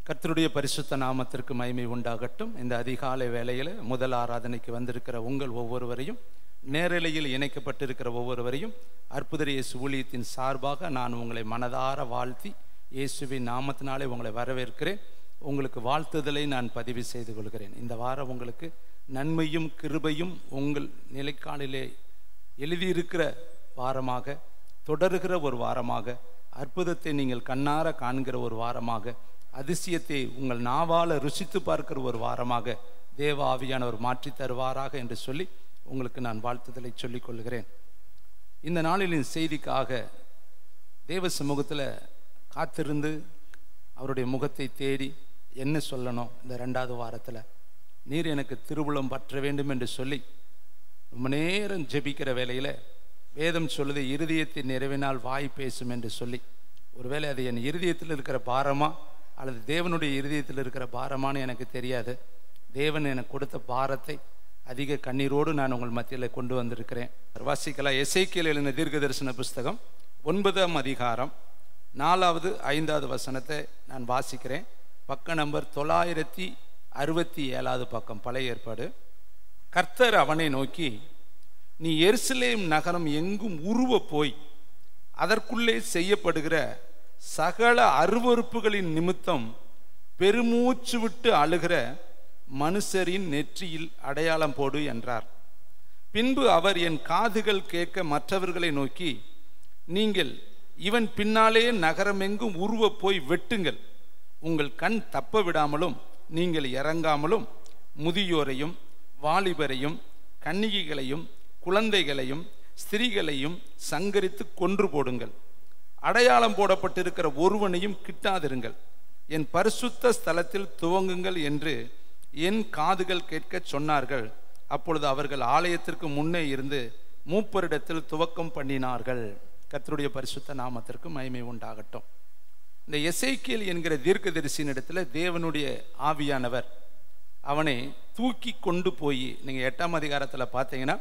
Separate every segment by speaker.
Speaker 1: கர்த்தருடைய பரிசுத்த நாமத்திற்கு மகிமை உண்டாகட்டும். இந்த அதிகாலை வேளையில் முதல் ஆராதனைக்கு வந்திருக்கிற உங்கள் ஒவ்வொருவரையும், நேரலையில் இணைக்கப்பட்டிருக்கிற ஒவ்வொருவரையும் அற்புத இயேசு ஊழியத்தின் சார்பாக நான் உங்களை மனதார வாழ்த்தி இயேசுவின் நாமத்தினாலே உங்களை வரவேற்கிறேன். உங்களுக்கு வாழ்த்துதலை நான் பதிவு செய்து கொள்கிறேன். இந்த வாரம் உங்களுக்கு நன்மையும் கிருபையும் உங்கள் நிலைக்காலிலே எழுதியிருக்கிற வாரமாக, தொடர்கிற ஒரு வாரமாக, அற்புதத்தை நீங்கள் கண்ணார காண்கிற ஒரு வாரமாக, அதிசயத்தை உங்கள் நாவால் ருசித்து பார்க்கிற ஒரு வாரமாக தேவ ஆவியானவர் மாற்றி தருவாராக என்று சொல்லி உங்களுக்கு நான் வாழ்த்துதலை சொல்லிக் கொள்கிறேன். இந்த நாளின் செய்திக்காக தேவ சமூகத்தில் காத்திருந்து அவருடைய முகத்தை தேடி என்ன சொல்லணும், இந்த 2வது வாரத்தில் நீர் எனக்கு திருவுளம் பற்ற வேண்டும் என்று சொல்லி ரொம்ப நேரம் ஜெபிக்கிற வேளையில் வேதம் சொல்லுது, இருதயத்தை நிறைவினால் வாய் பேசும் என்று சொல்லி. ஒருவேளை அது என் இருதயத்தில் இருக்கிற பாரமா அல்லது தேவனுடைய இருதயத்தில் இருக்கிற பாரமானு எனக்கு தெரியாது. தேவன் எனக்கு கொடுத்த பாரத்தை அதிக கண்ணீரோடு நான் உங்கள் மத்தியில் கொண்டு வந்திருக்கிறேன். வாசிக்கலாம். எசேக்கியேல் எழுதின தீர்க்க தரிசன புஸ்தகம் 9ஆம் அதிகாரம் 4வது 5வது வசனத்தை நான் வாசிக்கிறேன். பக்க நம்பர் 967 பக்கம், பழைய ஏற்பாடு. கர்த்தர் அவனை நோக்கி, நீ எருசலேம் நகரம் எங்கும் உருவ போய் அதற்குள்ளே செய்யப்படுகிற சகல அருவருப்புகளின் நிமித்தம் பெருமூச்சு விட்டு அழுகிற மனுஷரின் நெற்றியில் அடையாளம் போடு என்றார். பின்பு அவர் என் காதுகள் கேட்க மற்றவர்களை நோக்கி, நீங்கள் இவன் பின்னாலே நகரமெங்கும் உருவ போய் வெட்டுங்கள். உங்கள் கண் தப்ப விடாமலும் நீங்கள் இறங்காமலும் முதியோரையும் வாலிபரையும் கன்னிகைகளையும் குழந்தைகளையும் ஸ்திரீகளையும் சங்கரித்து கொன்று போடுங்கள். அடையாளம் போடப்பட்டிருக்கிற ஒருவனையும் கிட்டாதிருங்கள். என் பரிசுத்த ஸ்தலத்தில் துவங்குங்கள் என்று என் காதுகள் கேட்க சொன்னார்கள். அப்பொழுது அவர்கள் ஆலயத்திற்கு முன்னே இருந்து மூப்பரிடத்தில் துவக்கம் பண்ணினார்கள். கர்த்தருடைய பரிசுத்த நாமத்திற்கு மகிமை உண்டாகட்டும். இந்த எசேக்கியேல் என்கிற தீர்க்கதரிசியின் இடத்துல தேவனுடைய ஆவியானவர் அவனை தூக்கி கொண்டு போய், நீங்கள் 8ஆம் அதிகாரத்தில் பார்த்தீங்கன்னா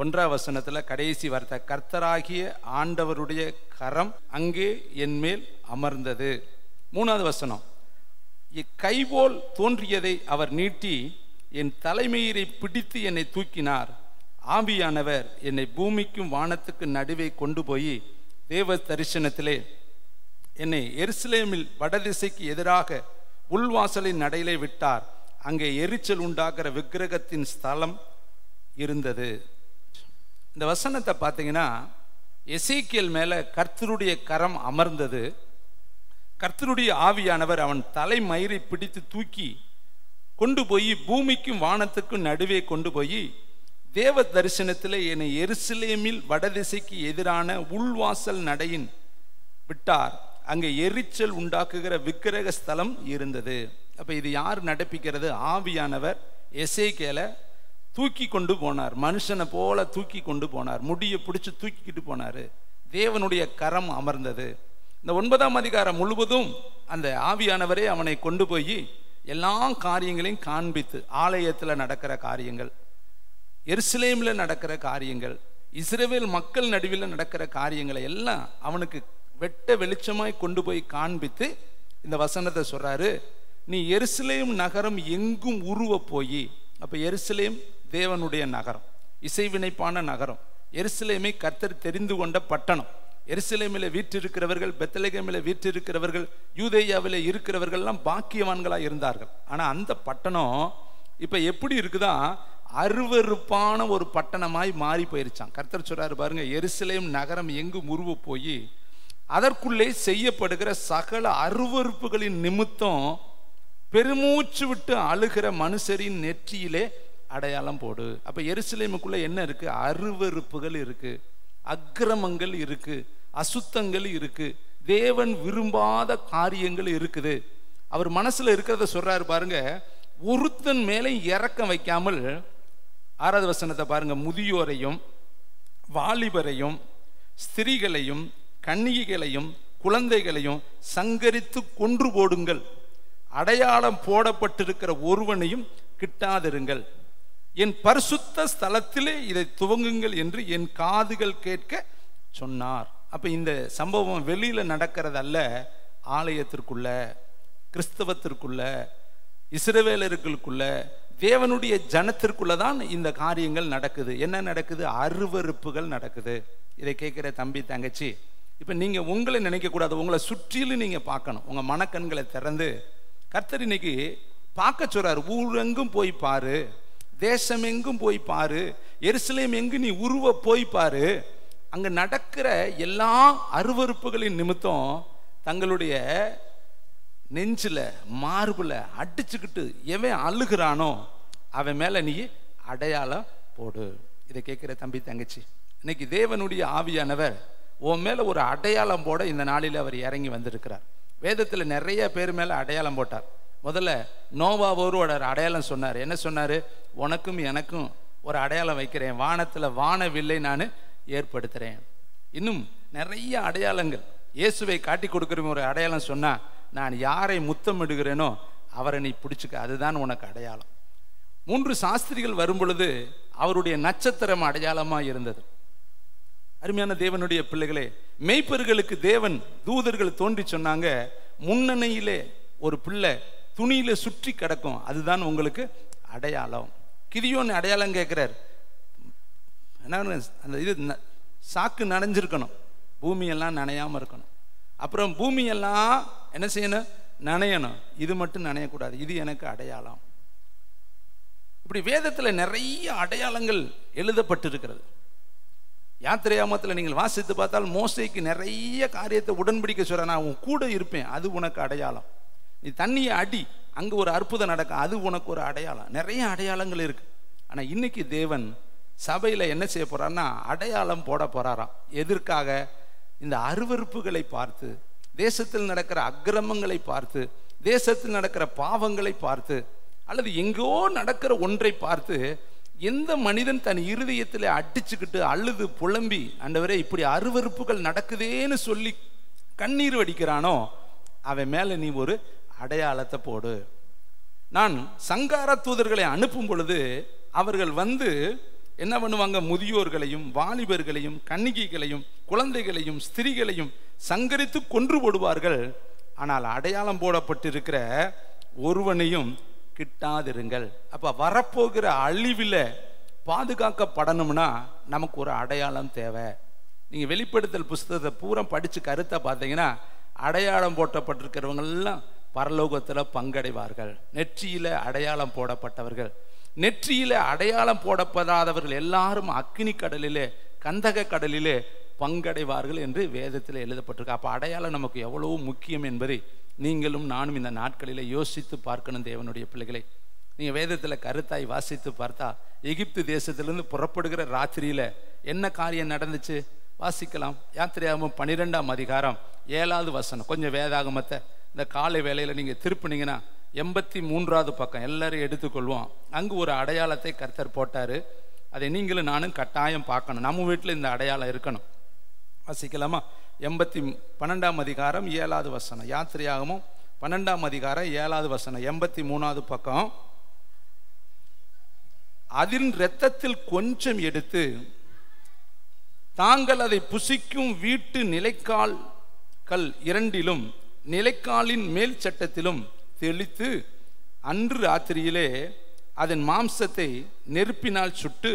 Speaker 1: 1ஆம் வசனத்தில் கடைசி வார்த்தை, கர்த்தராகிய ஆண்டவருடைய கரம் அங்கே என் மேல் அமர்ந்தது. 3வது வசனம், கைபோல் தோன்றியதை அவர் நீட்டி என் தலைமயிரை பிடித்து என்னை தூக்கினார். ஆவியானவர் என்னை பூமிக்கும் வானத்துக்கு நடுவே கொண்டு போய் தேவ தரிசனத்திலே என்னை எருசலேமில் வடதிசைக்கு எதிராக உள்வாசலின் நடையிலே விட்டார். அங்கே எரிச்சல் உண்டாகிற விக்கிரகத்தின் ஸ்தலம் இருந்தது. இந்த வசனத்தை பார்த்தீங்கன்னா, எசேக்கியேல் மேலே கர்த்தருடைய கரம் அமர்ந்தது. கர்த்தருடைய ஆவியானவர் அவன் தலைமயிரை பிடித்து தூக்கி கொண்டு போய் பூமிக்கும் வானத்துக்கும் நடுவே கொண்டு போய் தேவ தரிசனத்தில் என்னை எருசலேமில் வடதிசைக்கு எதிரான உள்வாசல் நடையின் விட்டார். அங்கே எரிச்சல் உண்டாக்குகிற விக்கிரக ஸ்தலம் இருந்தது. அப்போ இது யார் நடப்பிக்கிறது? ஆவியானவர் எசேக்கியேலை தூக்கி கொண்டு போனார். மனுஷனை போல தூக்கி கொண்டு போனார். முடியை பிடிச்சி தூக்கிக்கிட்டு போனார். தேவனுடைய கரம் அமர்ந்தது. இந்த 9ஆம் அதிகாரம் முழுவதும் அந்த ஆவியானவரே அவனை கொண்டு போய் எல்லா காரியங்களையும் காண்பித்து, ஆலயத்தில் நடக்கிற காரியங்கள், எருசலேமில் நடக்கிற காரியங்கள், இஸ்ரவேல் மக்கள் நடுவில் நடக்கிற காரியங்களை எல்லாம் அவனுக்கு வெட்ட வெளிச்சமாய் கொண்டு போய் காண்பித்து இந்த வசனத்தை சொல்றாரு, நீ எருசலேம் நகரம் எங்கும் உருவ போய். அப்ப எருசலேம் தேவனுடைய நகரம், இசைவினைப்பான நகரம். எருசலேமை கர்த்தர் தெரிந்து கொண்ட பட்டணம். எருசலேமில் வீற்றிருக்கிறவர்கள், பெத்லகேமில் வீற்றிருக்கிறவர்கள், யூதேயாவில் இருக்கிறவர்கள்லாம் பாக்கியவான்களாக இருந்தார்கள். ஆனால் அந்த பட்டணம் இப்போ எப்படி இருக்குதா? அருவருப்பான ஒரு பட்டணமாய் மாறி போயிருச்சான். கர்த்தர் சொல்றாரு பாருங்க, எருசலேம் நகரம் எங்கும் உருவ போய் அதற்குள்ளே செய்யப்படுகிற சகல அருவருப்புகளின் நிமித்தம் பெருமூச்சு விட்டு அழுகிற மனுஷரின் நெற்றியிலே அடையாளம் போடு. அப்ப எருசலேமுக்குள்ள என்ன இருக்கு? அருவருப்புகள் இருக்கு, அக்கிரமங்கள் இருக்கு, அசுத்தங்கள் இருக்கு, தேவன் விரும்பாத காரியங்கள் இருக்குது. அவர் மனசுல இருக்கிறத சொல்றாரு பாருங்க. ஒருத்தன் மேலே இறக்கம் வைக்காமல், 6வது வசனத்தை பாருங்க, முதியோரையும் வாலிபரையும் ஸ்திரீகளையும் கன்னிகைகளையும் குழந்தைகளையும் சங்கரித்து கொன்று போடுங்கள். அடையாளம் போடப்பட்டிருக்கிற ஒருவனையும் கிட்டாதிருங்கள். என் பரிசுத்த ஸ்தலத்திலே இதை துவங்குங்கள் என்று என் காதுகள் கேட்க சொன்னார். அப்ப இந்த சம்பவம் வெளியில நடக்கிறது அல்ல, ஆலயத்திற்குள்ள கிறிஸ்தவத்திற்குள்ள, இஸ்ரவேலர்களுக்குள்ள, தேவனுடைய ஜனத்திற்குள்ளதான் இந்த காரியங்கள் நடக்குது. என்ன நடக்குது? அருவருப்புகள் நடக்குது. இதை கேட்கிற தம்பி தங்கச்சி, இப்ப நீங்க உங்களை நினைக்க கூடாது, உங்களை சுற்றிலும் நீங்க பார்க்கணும். உங்க மனக்கண்களை திறந்து கர்த்தர் இன்னைக்கு பார்க்க சொல்றாரு. ஊரெங்கும் போய் பாரு, தேசம் எங்கும் போய் பாரு, எருசலேம் எங்கு நீ உருவ போய் பாரு. அங்க நடக்கிற எல்லா அருவருப்புகளின் நிமித்தம் தங்களுடைய நெஞ்சில மார்புல அடிச்சுக்கிட்டு எவன் அழுகிறானோ அவன் மேல நீ அடையாளம் போடு. இதை கேட்கிற தம்பி தங்கச்சி, இன்னைக்கு தேவனுடைய ஆவியானவர் உன் மேல ஒரு அடையாளம் போட இந்த நாளில் அவர் இறங்கி வந்திருக்கிறார். வேதத்துல நிறைய பேர் மேல அடையாளம் போட்டார். முதல்ல நோவாவோடு ஒரு அடையாளம் சொன்னார். என்ன சொன்னாரு? உனக்கும் எனக்கும் ஒரு அடையாளம் வைக்கிறேன், வானத்துல வானவில்லை நான் ஏற்படுத்துறேன். இன்னும் நிறைய அடையாளங்கள். இயேசுவை காட்டி கொடுக்கிற ஒரு அடையாளம் சொன்னா, நான் யாரை முத்தமிடுகிறேனோ அவரை நீ பிடிச்சுக்க, அதுதான் உனக்கு அடையாளம். 3 சாஸ்திரிகள் வரும் பொழுது அவருடைய நட்சத்திரம் அடையாளமா இருந்தது. அருமையான தேவனுடைய பிள்ளைகளே, மேய்ப்பர்களுக்கு தேவன் தூதர்கள் தோன்றி சொன்னாங்க, முன்னணியிலே ஒரு பிள்ளை துணியில சுற்றி கிடக்கும், அதுதான் உங்களுக்கு அடையாளம். கிதியோன் அடையாளம் கேட்கிறார். என்ன? அந்த இது சாக்கு நனைஞ்சிருக்கணும், பூமியெல்லாம் நனையாம இருக்கணும். அப்புறம் பூமியெல்லாம் என்ன செய்யணும்? நனையணும். இது மட்டும் நனையக்கூடாது, இது எனக்கு அடையாளம். இப்படி வேதத்துல நிறைய அடையாளங்கள் எழுதப்பட்டிருக்கிறது. யாத்திரையாமத்தில் நீங்கள் வாசித்து பார்த்தால் மோசேக்கு நிறைய காரியத்தை உடன்படிக்க சொல்ற, நான் உன் கூட இருப்பேன், அது உனக்கு அடையாளம். நீ தண்ணியை அடி, அங்க ஒரு அற்புதம் நடக்கும், அது உனக்கு ஒரு அடையாளம். நிறைய அடையாளங்கள் இருக்கு. ஆனா இன்னைக்கு தேவன் சபையில என்ன செய்ய போறாருன்னா அடையாளம் போட போறாராம். எதற்காக? இந்த அருவருப்புகளை பார்த்து, தேசத்தில் நடக்கிற அக்கிரமங்களை பார்த்து, தேசத்தில் நடக்கிற பாவங்களை பார்த்து, அல்லது எங்கோ நடக்கிற ஒன்றை பார்த்து எந்த மனிதன் தன் இருதயத்தில் அடிச்சுக்கிட்டு அழுது புலம்பி, ஆண்டவரே இப்படி அருவருப்புகள் நடக்குதேன்னு சொல்லி கண்ணீர் வடிக்கிறானோ அவன் மேல நீ ஒரு அடையாளத்தை போடு. நான் சங்கார தூதர்களை அனுப்பும் பொழுது அவர்கள் வந்து என்ன பண்ணுவாங்க? முதியோர்களையும் வாலிபர்களையும் கன்னிகைகளையும் குழந்தைகளையும் ஸ்திரீகளையும் சங்கரித்து கொன்று போடுவார்கள். ஆனால் அடையாளம் போடப்பட்டிருக்கிற ஒருவனையும் கிட்டாதிருங்கள். அப்ப வரப்போகிற அழிவில் பாதுகாக்கப்படணும்னா நமக்கு ஒரு அடையாளம் தேவை. நீங்க வெளிப்படுத்தல் புஸ்தகத்தை பூரா படிச்சு கருத்தை பார்த்தீங்கன்னா, அடையாளம் போட்டப்பட்டிருக்கிறவங்க எல்லாம் பரலோகத்துல பங்கடைவார்கள். நெற்றியில அடையாளம் போடப்பட்டவர்கள், நெற்றியில அடையாளம் போடப்படாதவர்கள் எல்லாரும் அக்கினி கடலிலே கந்தக கடலிலே பங்கடைவார்கள் என்று வேதத்தில் எழுதப்பட்டிருக்கு. அப்ப அடையாளம் நமக்கு எவ்வளவு முக்கியம் என்பதை நீங்களும் நானும் இந்த நாட்களில யோசித்து பார்க்கணும். தேவனுடைய பிள்ளைகளை, நீங்க வேதத்துல கருத்தாய் வாசித்து பார்த்தா, எகிப்து தேசத்திலிருந்து புறப்படுகிற ராத்திரியில என்ன காரியம் நடந்துச்சு வாசிக்கலாம். யாத்திரையாகமம் 12ஆம் அதிகாரம் 7வது வசனம். கொஞ்சம் வேதாகமத்தை இந்த காலை வேளையில நீங்க திருப்பினீங்கன்னா 83வது பக்கம் எல்லாரும் எடுத்துக்கொள்வோம். அங்கு ஒரு அடையாளத்தை கர்த்தர் போட்டாரு. அதை நீங்களும் நானும் கட்டாயம் பார்க்கணும். நம்ம வீட்டில் இந்த அடையாளம் இருக்கணும். வாசிக்கலாமா? 12ஆம் அதிகாரம் 7வது வசனம். யாத்திரையாகமம் 12ஆம் அதிகாரம் 7வது வசனம், 83வது பக்கம். அதின் இரத்தத்தில் கொஞ்சம் எடுத்து தாங்கள் அதை புசிக்கும் வீட்டு நிலைக்கால் கல் 2லும் நிலைக்காலின் மேல் சட்டத்திலும் தெளித்து அன்று ராத்திரியிலே அதன் மாம்சத்தை நெருப்பினால் சுட்டு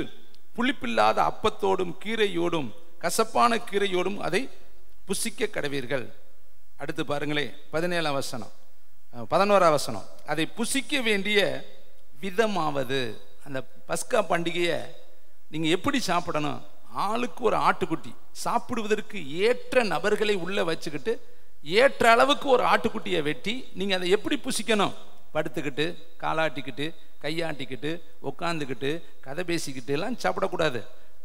Speaker 1: புளிப்பில்லாத அப்பத்தோடும் கீரையோடும் கசப்பான கீரையோடும் அதை புசிக்க கடவீர்கள். அடுத்து பாருங்களே 17ஆம் வசனம், 11ஆம் வசனம். அதை புசிக்க வேண்டிய விதமாவது, அந்த பஸ்கா பண்டிகையை நீங்க எப்படி சாப்பிடணும்? ஆளுக்கு ஒரு ஆட்டுக்குட்டி, சாப்பிடுவதற்கு ஏற்ற நபர்களை உள்ள வச்சுக்கிட்டு ஏற்ற அளவுக்கு ஒரு ஆட்டுக்குட்டியை வெட்டி நீங்க அதை எப்படி புசிக்கணும்? படுத்துக்கிட்டு, காலாட்டிக்கிட்டு, கையாட்டிக்கிட்டு, உட்காந்துக்கிட்டு, கதை பேசிக்கிட்டு எல்லாம் சாப்பிடக்கூடாது.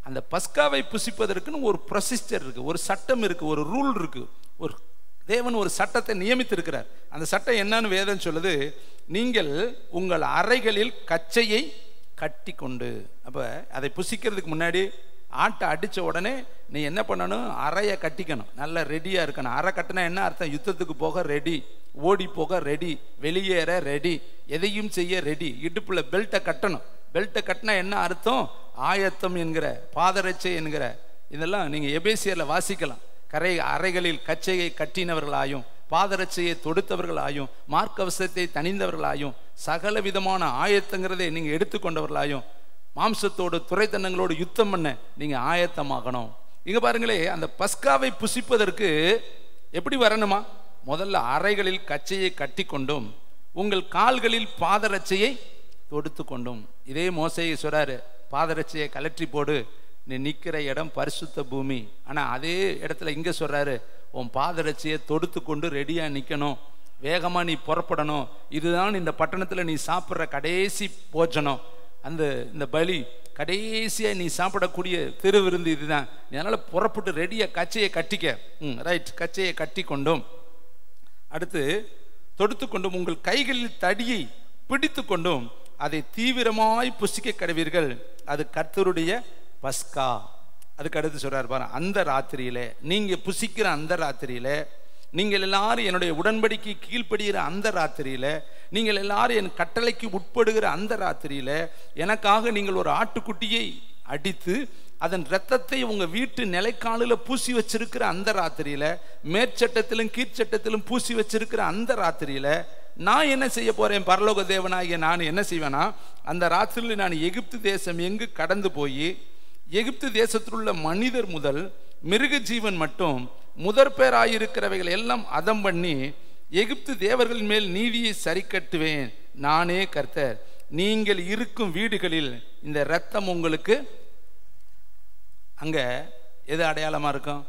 Speaker 1: அந்த பஸ்காவை புசிப்பதற்குன்னு ஒரு ப்ரொசீஜர் இருக்கு, ஒரு சட்டம் இருக்கு, ஒரு ரூல் இருக்கு. ஒரு தேவன் ஒரு சட்டத்தை நியமித்திருக்கிறார். அந்த சட்டம் என்னன்னு வேதம் சொல்லுது, நீங்கள் உங்கள் அறைகளில் கச்சையை கட்டி கொண்டு. அப்ப அதை புசிக்கிறதுக்கு முன்னாடி ஆட்டை அடிச்ச உடனே நீ என்ன பண்ணணும்? அறையை கட்டிக்கணும், நல்லா ரெடியா இருக்கணும். அறை கட்டினா என்ன அர்த்தம்? யுத்தத்துக்கு போக ரெடி, ஓடி போக ரெடி, வெளியேற ரெடி, எதையும் செய்ய ரெடி. இடுப்புல பெல்ட்டை கட்டணும். பெல்ட்டை கட்டினா என்ன அர்த்தம்? ஆயத்தம் என்கிற, பாதரட்சை என்கிற, இதெல்லாம் நீங்க எபேசியர்ல வாசிக்கலாம். அறைகளில் கச்சையை கட்டினவர்களாயும் பாதரட்சையை தொடுத்தவர்களாயும் மார்க்கவசத்தை தணிந்தவர்களாயும் சகல விதமான ஆயத்தங்கிறதை நீங்க எடுத்துக்கொண்டவர்களாயும் மாம்சத்தோடு துரைத்தனங்களோடு யுத்தம் பண்ண நீங்க ஆயத்தமாகணும். இங்க பாருங்களே, அந்த பஸ்காவை புசிப்பதற்கு எப்படி வரணுமா? முதல்ல அறைகளில் கச்சையை கட்டி கொண்டும் உங்கள் கால்களில் பாதரட்சையை தொடுத்து கொண்டும். இதே மோசேயை சொல்றாரு, பாதரட்சையை கலற்றி போடு, நீ நிற்கிற இடம் பரிசுத்த பூமி. ஆனா அதே இடத்துல இங்க சொல்றாரு, உன் பாதரட்சையை தொடுத்து கொண்டு ரெடியா நிக்கணும், வேகமா நீ புறப்படணும். இதுதான் இந்த பட்டணத்துல நீ சாப்பிட்ற கடைசி போஜனம், இந்த பலி கடைசியா நீ சாப்பிடக்கூடிய திருவிருந்து இதுதான். அதனால புறப்பட்டு ரெடியா கச்சையை கட்டிக்க. ரைட், கச்சையை கட்டி கொண்டும் அடுத்து தொடுத்து கொண்டும் உங்கள் கைகளில் தடியை பிடித்து கொண்டும் அதை தீவிரமாய் புசிக்க கடவீர்கள், அது கர்த்தருடைய பஸ்கா. அதுக்கு அடுத்து சொல்றாரு பாரு, அந்த ராத்திரியில நீங்க புசிக்கிற அந்த ராத்திரியில, நீங்கள் எல்லாரும் என்னுடைய உடன்படிக்கை கீழ்ப்படுகிற அந்த ராத்திரியில, நீங்கள் எல்லாரும் என் கட்டளைக்கு உட்படுகிற அந்த ராத்திரியில எனக்காக நீங்கள் ஒரு ஆட்டுக்குட்டியை அடித்து அதன் இரத்தத்தை உங்க வீட்டு நிலைக்காலில் பூசி வச்சிருக்கிற அந்த ராத்திரியில, மேற்சட்டத்திலும் கீழ்ச்சட்டத்திலும் பூசி வச்சிருக்கிற அந்த ராத்திரியில நான் என்ன செய்ய போறேன்? பரலோக தேவனாகிய நான் என்ன செய்வேனா, அந்த ராத்திரியில் நான் எகிப்து தேசம் எங்கு கடந்து போய் எகிப்து தேசத்தில் உள்ள மனிதர் முதல் மிருக ஜீவன் மட்டும் முதற் பேராயிருக்கிறவைகள் எல்லாம் அதம் பண்ணி எகிப்து தேவர்களின் மேல் நீதியை சரி கட்டுவேன், நானே கர்த்தர். நீங்கள் இருக்கும் வீடுகளில் இந்த இரத்தம் உங்களுக்கு அங்க எது அடையாளமா இருக்கும்?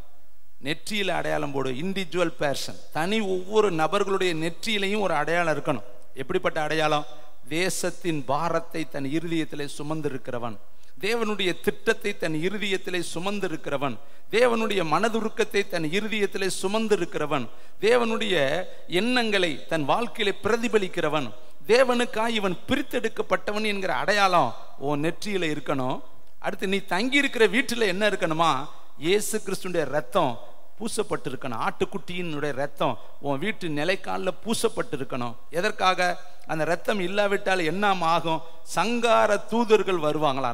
Speaker 1: நெற்றியில அடையாளம் போடு. இண்டிவிஜுவல் பர்சன், தனி ஒவ்வொரு நபர்களுடைய நெற்றியிலையும் ஒரு அடையாளம் இருக்கணும். எப்படிப்பட்ட அடையாளம்? தேசத்தின் பாரத்தை தன் இருதயத்திலே சுமந்திருக்கிறவன், தேவனுடைய திட்டத்தை தன் இருதயத்திலே சுமந்திருக்கிறவன், தேவனுடைய மனதுருக்கத்தை தன் இருதயத்திலே சுமந்திருக்கிறவன், தேவனுடைய எண்ணங்களை தன் வாழ்க்கையிலே பிரதிபலிக்கிறவன், தேவனுக்காய் இவன் பிரித்தெடுக்கப்பட்டவன் என்கிற அடையாளம் உன் நெற்றியில இருக்கணும். அடுத்து நீ தங்கி இருக்கிற வீட்டில் என்ன இருக்கணுமா? இயேசு கிறிஸ்துடைய ரத்தம் பூசப்பட்டு இருக்கணும். ஆட்டுக்குட்டியினுடைய ரத்தம் உன் வீட்டு நிலைக்காலில் பூசப்பட்டு இருக்கணும். எதற்காக? அந்த ரத்தம் இல்லாவிட்டால் என்ன ஆகும்? சங்கார தூதர்கள் வருவாங்களா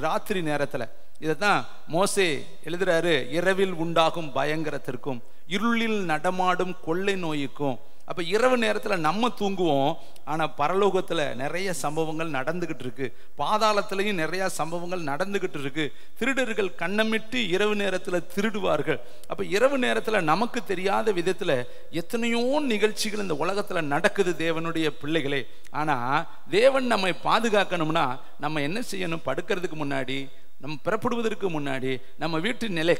Speaker 1: ராத்திரி நேரத்துல. இதைத்தான் மோசே எழுதுறாரு, இரவில் உண்டாகும் பயங்கரத்திற்கும் இருளில் நடமாடும் கொள்ளை நோய்க்கும். அப்ப இரவு நேரத்துல நம்ம தூங்குவோம், ஆனா பரலோகத்துல நிறைய சம்பவங்கள் நடந்துகிட்டு இருக்கு, பாதாளத்திலையும் நிறைய சம்பவங்கள் நடந்துகிட்டு இருக்கு. திருடர்கள் கண்ணமிட்டு இரவு நேரத்துல திருடுவார்கள். அப்ப இரவு நேரத்துல நமக்கு தெரியாத விதத்துல எத்தனையோ நிகழ்ச்சிகள் இந்த உலகத்துல நடக்குது தேவனுடைய பிள்ளைகளே. ஆனா தேவன் நம்மை பாதுகாக்கணும்னா நம்ம என்ன செய்யணும்? படுக்கிறதுக்கு முன்னாடி, நம்ம புறப்படுவதற்கு முன்னாடி நம்ம வீட்டு நிலை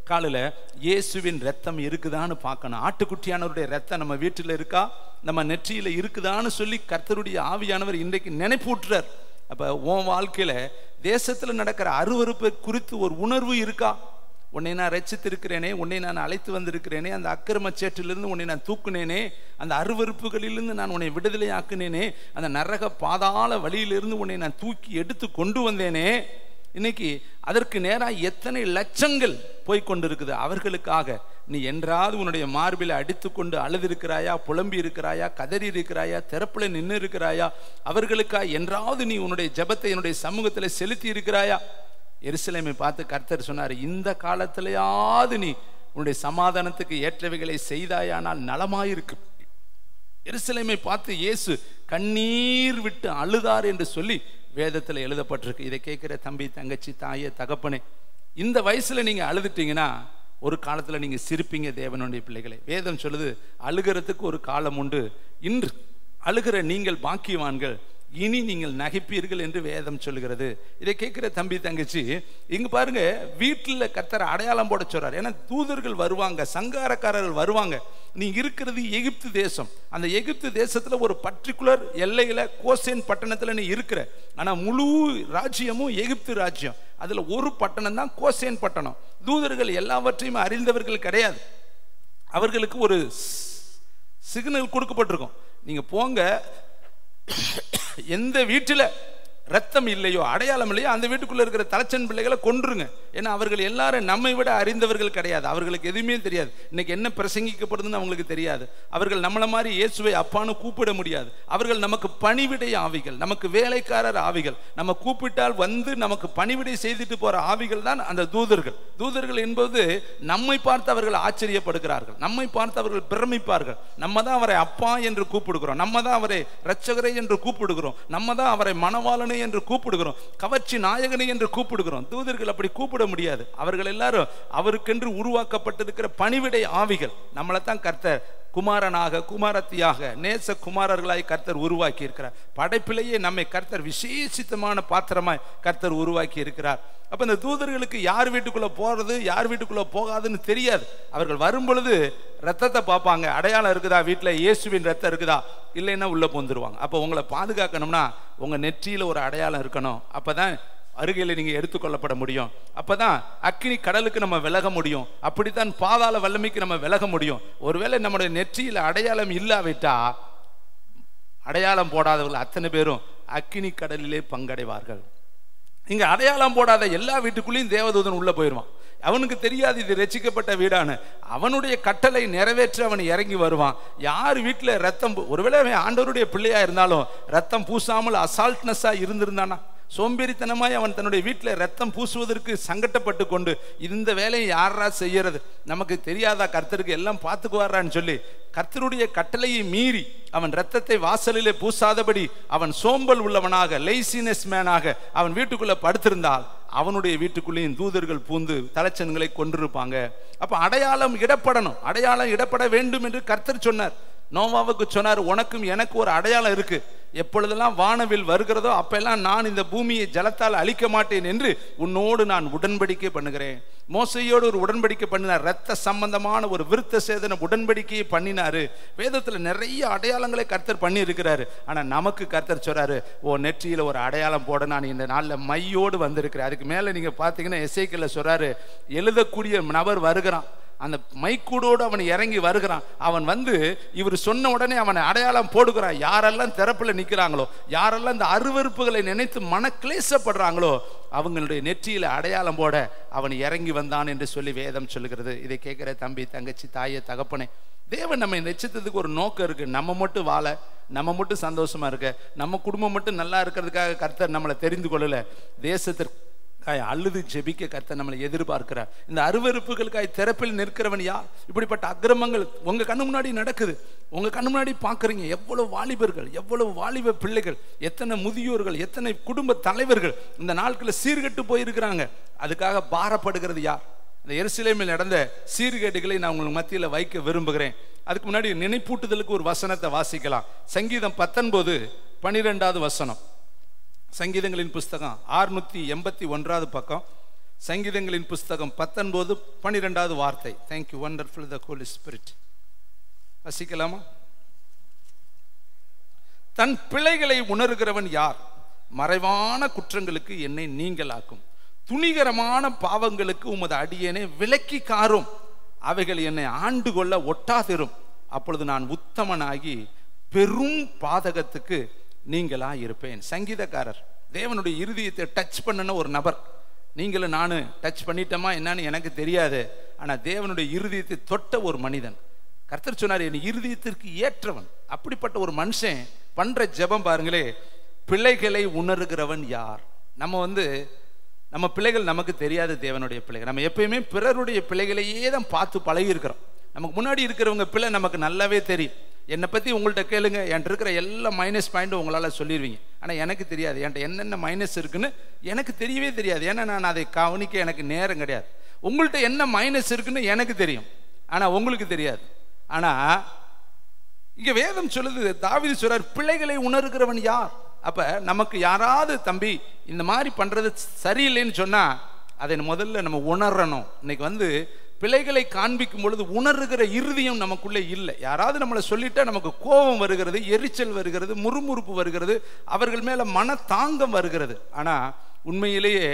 Speaker 1: காலில் இயேசுவின் ரத்தம் இருக்குதான்னு பார்க்கணும். ஆட்டுக்குட்டியானவருடைய ரத்தம் நம்ம வீட்டில் இருக்கா, நம்ம நெற்றியில இருக்குதான்னு சொல்லி கர்த்தருடைய ஆவியானவர் இன்றைக்கு நினைப்பூட்டுறார். அப்ப உன் வாழ்க்கையில தேசத்துல நடக்கிற அருவருப்பை குறித்து ஒரு உணர்வு இருக்கா? உன்னை நான் ரட்சித்திருக்கிறேனே, உன்னை நான் அழைத்து வந்திருக்கிறேனே, அந்த அக்கிரம சேற்றிலிருந்து உன்னை நான் தூக்குனேனே, அந்த அருவருப்புகளிலிருந்து நான் உன்னை விடுதலை ஆக்குனேனே, அந்த நரக பாதாள வழியிலிருந்து உன்னை நான் தூக்கி எடுத்து கொண்டு வந்தேனே. இன்னைக்கு அதற்கு நேராக எத்தனை லட்சங்கள் போய்கொண்டிருக்குது. அவர்களுக்காக நீ என்றாவது உன்னுடைய மார்பில் அடித்து கொண்டு அழுதிருக்கிறாயா, புலம்பி இருக்கிறாயா, கதறி இருக்கிறாயா, திறப்புல நின்று இருக்கிறாயா? அவர்களுக்காக என்றாவது நீ உன்னுடைய ஜெபத்தை என்னுடைய சமூகத்தில் செலுத்தி இருக்கிறாயா? எருசலேமை பார்த்து கர்த்தர் சொன்னார், இந்த காலத்திலேயாவது நீ உன்னுடைய சமாதானத்துக்கு ஏற்றவைகளை செய்தாயானால் நலமாயிருக்கு. எருசலேமை பார்த்து இயேசு கண்ணீர் விட்டு அழுதார் என்று சொல்லி வேதத்தில் எழுதப்பட்டிருக்கு. இதை கேட்கிற தம்பி, தங்கச்சி, தாயே, தகப்பனே, இந்த வயசுல நீங்க அழுதுட்டீங்கன்னா ஒரு காலத்துல நீங்க சிரிப்பீங்க தேவனுடைய பிள்ளைகளை. வேதம் சொல்லுது, அழுகிறதுக்கு ஒரு காலம் உண்டு, இன்று அழுகிற நீங்கள் பாக்கியவான்கள், இனி நீங்கள் நகைப்பீர்கள் என்று வேதம் சொல்லுகிறது. இதை கேட்கிற தம்பி, தங்கச்சி, இங்க பாருங்க, வீட்டில் கர்த்தர் அடையாளம் போட சொல்றாரு. ஏன்னா தூதர்கள் வருவாங்க, சங்காரக்காரர்கள் வருவாங்க. நீ இருக்கிறது எகிப்து தேசம். அந்த எகிப்து தேசத்துல ஒரு பர்டிகுலர் எல்லையில கோசேன் பட்டணத்துல நீ இருக்கிற. ஆனா முழு ராஜ்யமும் எகிப்து ராஜ்யம். அதுல ஒரு பட்டணம் தான் கோசேன் பட்டணம். தூதர்கள் எல்லாவற்றையும் அறிந்தவர்கள் கிடையாது. அவர்களுக்கு ஒரு சிக்னல் கொடுக்கப்பட்டிருக்கும், நீங்க போங்க, எந்த வீட்டில் ரத்தம் இல்லையோ, அடையாளம் இல்லையோ, அந்த வீட்டுக்குள்ள இருக்கிற தலைச்சன் பிள்ளைகளை கொன்றுங்க. ஏன்னா அவர்கள் எல்லாரும் நம்மை விட அறிந்தவர்கள் கிடையாது. அவர்களுக்கு எதுவுமே தெரியாது. இன்னைக்கு என்ன பிரசங்கிக்கப்படுதுன்னு அவங்களுக்கு தெரியாது. அவர்கள் நம்மள மாதிரி இயேசுவை அப்பான்னு கூப்பிட முடியாது. அவர்கள் நமக்கு பணிவிடை ஆவிகள், நமக்கு வேலைக்காரர் ஆவிகள். நம்ம கூப்பிட்டால் வந்து நமக்கு பணிவிடை செய்துட்டு போற ஆவிகள் தான் அந்த தூதர்கள். தூதர்கள் என்பது நம்மை பார்த்து அவர்கள் ஆச்சரியப்படுகிறார்கள், நம்மை பார்த்து அவர்கள் பிரமிப்பார்கள். நம்ம தான் அவரை அப்பா என்று கூப்பிடுகிறோம், நம்ம தான் அவரை இரட்சகரை என்று கூப்பிடுகிறோம், நம்ம தான் அவரை மணவாளனை என்று கூப்பிடுகிறோம், கவர்ச்சி நாயகனை என்று கூப்பிடுகிறோம். தூதர்கள் அப்படி கூப்பிட முடியாது. அவர்கள் எல்லாரும் அவருக்கென்று உருவாக்கப்பட்டிருக்கிற பணிவிடை ஆவிகள். நம்மளைத்தான் கர்த்தர் குமாரனாக, குமாரத்தியாக, நேச குமாரர்களாய் கர்த்தர் உருவாக்கி இருக்கிறார். படைப்பிலேயே நம்மை கர்த்தர் விசேஷித்தமான பாத்திரமாய் கர்த்தர் உருவாக்கி இருக்கிறார். அப்ப இந்த தூதர்களுக்கு யார் வீட்டுக்குள்ள போறது, யார் வீட்டுக்குள்ள போகாதுன்னு தெரியாது. அவர்கள் வரும் பொழுது ரத்தத்தை பார்ப்பாங்க, அடையாளம் இருக்குதா, வீட்டுல இயேசுவின் ரத்தம் இருக்குதா, இல்லைன்னா உள்ள போந்துருவாங்க. அப்ப உங்களை பாதுகாக்கணும்னா உங்க நெற்றியில ஒரு அடையாளம் இருக்கணும். அப்பதான் அருகில் நீங்க எடுத்துக்கொள்ளப்பட முடியும். அப்பதான் அக்கினி கடலுக்கு நம்ம விலக முடியும். அப்படித்தான் பாதாள வல்லமைக்கு நம்ம விலக முடியும். ஒருவேளை நம்முடைய நெற்றியில அடையாளம் இல்லாவிட்டா, அடையாளம் போடாதவர்கள் அத்தனை பேரும் அக்கினி கடலிலே பங்கடைவார்கள். இங்க அடையாளம் போடாத எல்லா வீட்டுக்குள்ளேயும் தேவதூதன் உள்ள போயிடுவான். அவனுக்கு தெரியாது இது ரட்சிக்கப்பட்ட வீடான. அவனுடைய கட்டளை நிறைவேற்ற அவன் இறங்கி வருவான். யார் வீட்டுல ரத்தம், ஒருவேளை ஆண்டவருடைய பிள்ளையா இருந்தாலும் ரத்தம் பூசாமல் அசால்ட்னஸா இருந்திருந்தானா, சோம்பேறித்தனமாய் அவன் தன்னுடைய வீட்டில் ரத்தம் பூசுவதற்கு சங்கட்டப்பட்டு கொண்டு இந்த வேலையை யாரா செய்யறது, நமக்கு தெரியாதா, கர்த்தருக்கு எல்லாம் பார்த்துக்குவாரான்னு சொல்லி கர்த்தருடைய கட்டளையை மீறி அவன் ரத்தத்தை வாசலிலே பூசாதபடி அவன் சோம்பல் உள்ளவனாக, லேசினஸ் மேனாக அவன் வீட்டுக்குள்ள படுத்திருந்தால் அவனுடைய வீட்டுக்குள்ளேயும் தூதர்கள் பூந்து தலைச்சன்களை கொண்டிருப்பாங்க. அப்ப அடையாளம் இடப்படணும், அடையாளம் இடப்பட வேண்டும் என்று கர்த்தர் சொன்னார். நோவாவுக்கு சொன்னார், உனக்கும் எனக்கு ஒரு அடையாளம் இருக்கு. எப்பொழுதெல்லாம் வானவில் வருகிறதோ அப்பெல்லாம் நான் இந்த பூமியை ஜலத்தால் அழிக்க மாட்டேன் என்று உன்னோடு நான் உடன்படிக்கை பண்ணுகிறேன். மோசையோடு ஒரு உடன்படிக்கை பண்ணினார், ரத்த சம்பந்தமான ஒரு விருத்த சேதன உடன்படிக்கையை பண்ணினாரு. வேதத்துல நிறைய அடையாளங்களை கர்த்தர் பண்ணி இருக்கிறாரு. ஆனா நமக்கு கர்த்தர் சொல்றாரு, ஓ நெற்றியில ஒரு அடையாளம் போட நான் இந்த நாள்ல மையோடு வந்திருக்கிறேன். அதுக்கு மேல நீங்க பாத்தீங்கன்னா எசேக்கியேல் சொல்றாரு, எழுதக்கூடிய நபர் வருகிறான், அந்த மைக்கூடோடு அவன் இறங்கி வருகிறான். அவன் வந்து இவர் சொன்ன உடனே அவனை அடையாளம் போடுகிறான். யாரெல்லாம் திறப்புல நிற்கிறாங்களோ, யாரெல்லாம் இந்த அருவருப்புகளை நினைத்து மன கிளேசப்படுறாங்களோ அவங்களுடைய நெற்றியில அடையாளம் போட அவன் இறங்கி வந்தான் என்று சொல்லி வேதம் சொல்லுகிறது. இதை கேட்கிற தம்பி, தங்கச்சி, தாயே, தகப்பனே, தேவன் நம்ம நிச்சயத்துக்கு ஒரு நோக்கம் இருக்கு. நம்ம மட்டும் வாழ, நம்ம மட்டும் சந்தோஷமா இருக்க, நம்ம குடும்பம் மட்டும் நல்லா இருக்கிறதுக்காக கர்த்தர் நம்மளை தெரிந்து கொள்ளல. தேசத்திற்கு அழுது ஜெபிக்க கர்த்தர் நம்மளை எதிர்பார்க்கிறார். இந்த அருவருப்புகளுக்காய் திறப்பில் நிற்கிறவன் யார்? இப்படிப்பட்ட அக்கிரமங்கள் உங்க கண்ணு முன்னாடி நடக்குது, உங்க கண்ணு முன்னாடி பாக்குறீங்க. எவ்வளவு வாலிபர்கள், எவ்வளவு வாலிப பிள்ளைகள், எத்தனை முதியோர்கள், எத்தனை குடும்ப தலைவர்கள் இந்த நாட்களில் சீர்கெட்டு போயிருக்கிறாங்க. அதுக்காக பாரப்படுகிறது யார்? இந்த எருசலேமில் நடந்த சீர்கேடுகளை நான் உங்களுக்கு மத்தியில் வைக்க விரும்புகிறேன். அதுக்கு முன்னாடி நினைப்பூட்டுதலுக்கு ஒரு வசனத்தை வாசிக்கலாம். சங்கீதம் 19:12 வசனம். சங்கீதங்களின் புஸ்தகம் 681 பக்கம், சங்கீதங்களின் புஸ்தகம் 19:12 வார்த்தை. தேங்க்யூ, வண்டர்ஃபுல் தி ஹோலி ஸ்பிரிட். வசிக்கலாமா? தன் பிழைகளை உணர்கிறவன் யார்? மறைவான குற்றங்களுக்கு என்னை நீங்களாக்கும், துணிகரமான பாவங்களுக்கு உமது அடியேனை விலக்கி காரும், அவைகள் என்னை ஆண்டு கொள்ள ஒட்டாதிரும். அப்பொழுது நான் உத்தமனாகி பெரும் பாதகத்துக்கு நீங்களா இருப்பேன். சங்கீதக்காரர் தேவனுடைய இருதயத்தை டச் பண்ணன ஒரு நபர். நீங்களும் நானும் டச் பண்ணிட்டோமா என்னன்னு எனக்கு தெரியாது. ஆனா தேவனுடைய இருதயத்தை தொட்ட ஒரு மனிதன். கர்த்தர் சொன்னார், என் இருதயத்திற்கு ஏற்றவன். அப்படிப்பட்ட ஒரு மனுஷன் பண்ற ஜெபம் பாருங்களே, பிள்ளைகளை உணர்கிறவன் யார்? நம்ம பிள்ளைகள் நமக்கு தெரியாது, தேவனுடைய பிள்ளைகள். நம்ம எப்பயுமே பிறருடைய பிள்ளைகளையே தான் பார்த்து பழகி இருக்கிறோம். நமக்கு முன்னாடி இருக்கிறவங்க பிள்ளை நமக்கு நல்லாவே தெரியும். என்னை பற்றி உங்கள்கிட்ட கேளுங்க, என்கிட்ட இருக்கிற எல்லா மைனஸ் பாயிண்ட்டும் உங்களால் சொல்லிடுவீங்க. ஆனால் எனக்கு தெரியாது, என்கிட்ட என்னென்ன மைனஸ் இருக்குன்னு எனக்கு தெரியவே தெரியாது. ஏன்னா நான் அதை கவனிக்க எனக்கு நேரம் கிடையாது. உங்கள்கிட்ட என்ன மைனஸ் இருக்குன்னு எனக்கு தெரியும், ஆனால் உங்களுக்கு தெரியாது. ஆனால் இங்கே வேதம் சொல்லுது, தாவீது சொல்றார், பிள்ளைகளை உணர்கிறவன் யார்? அப்போ நமக்கு யாராவது தம்பி இந்த மாதிரி பண்ணுறது சரியில்லைன்னு சொன்னால் அதை முதல்ல நம்ம உணரணும். இன்னைக்கு பிள்ளைகளை காண்பிக்கும் பொழுது உணர்கிற இருதயம் நமக்குள்ளே இல்லை. யாராவது நம்மளை சொல்லிட்டா நமக்கு கோபம் வருகிறது, எரிச்சல் வருகிறது, முறுமுறுப்பு வருகிறது, அவர்கள் மேல மன தாங்கம் வருகிறது. ஆனா உண்மையிலேயே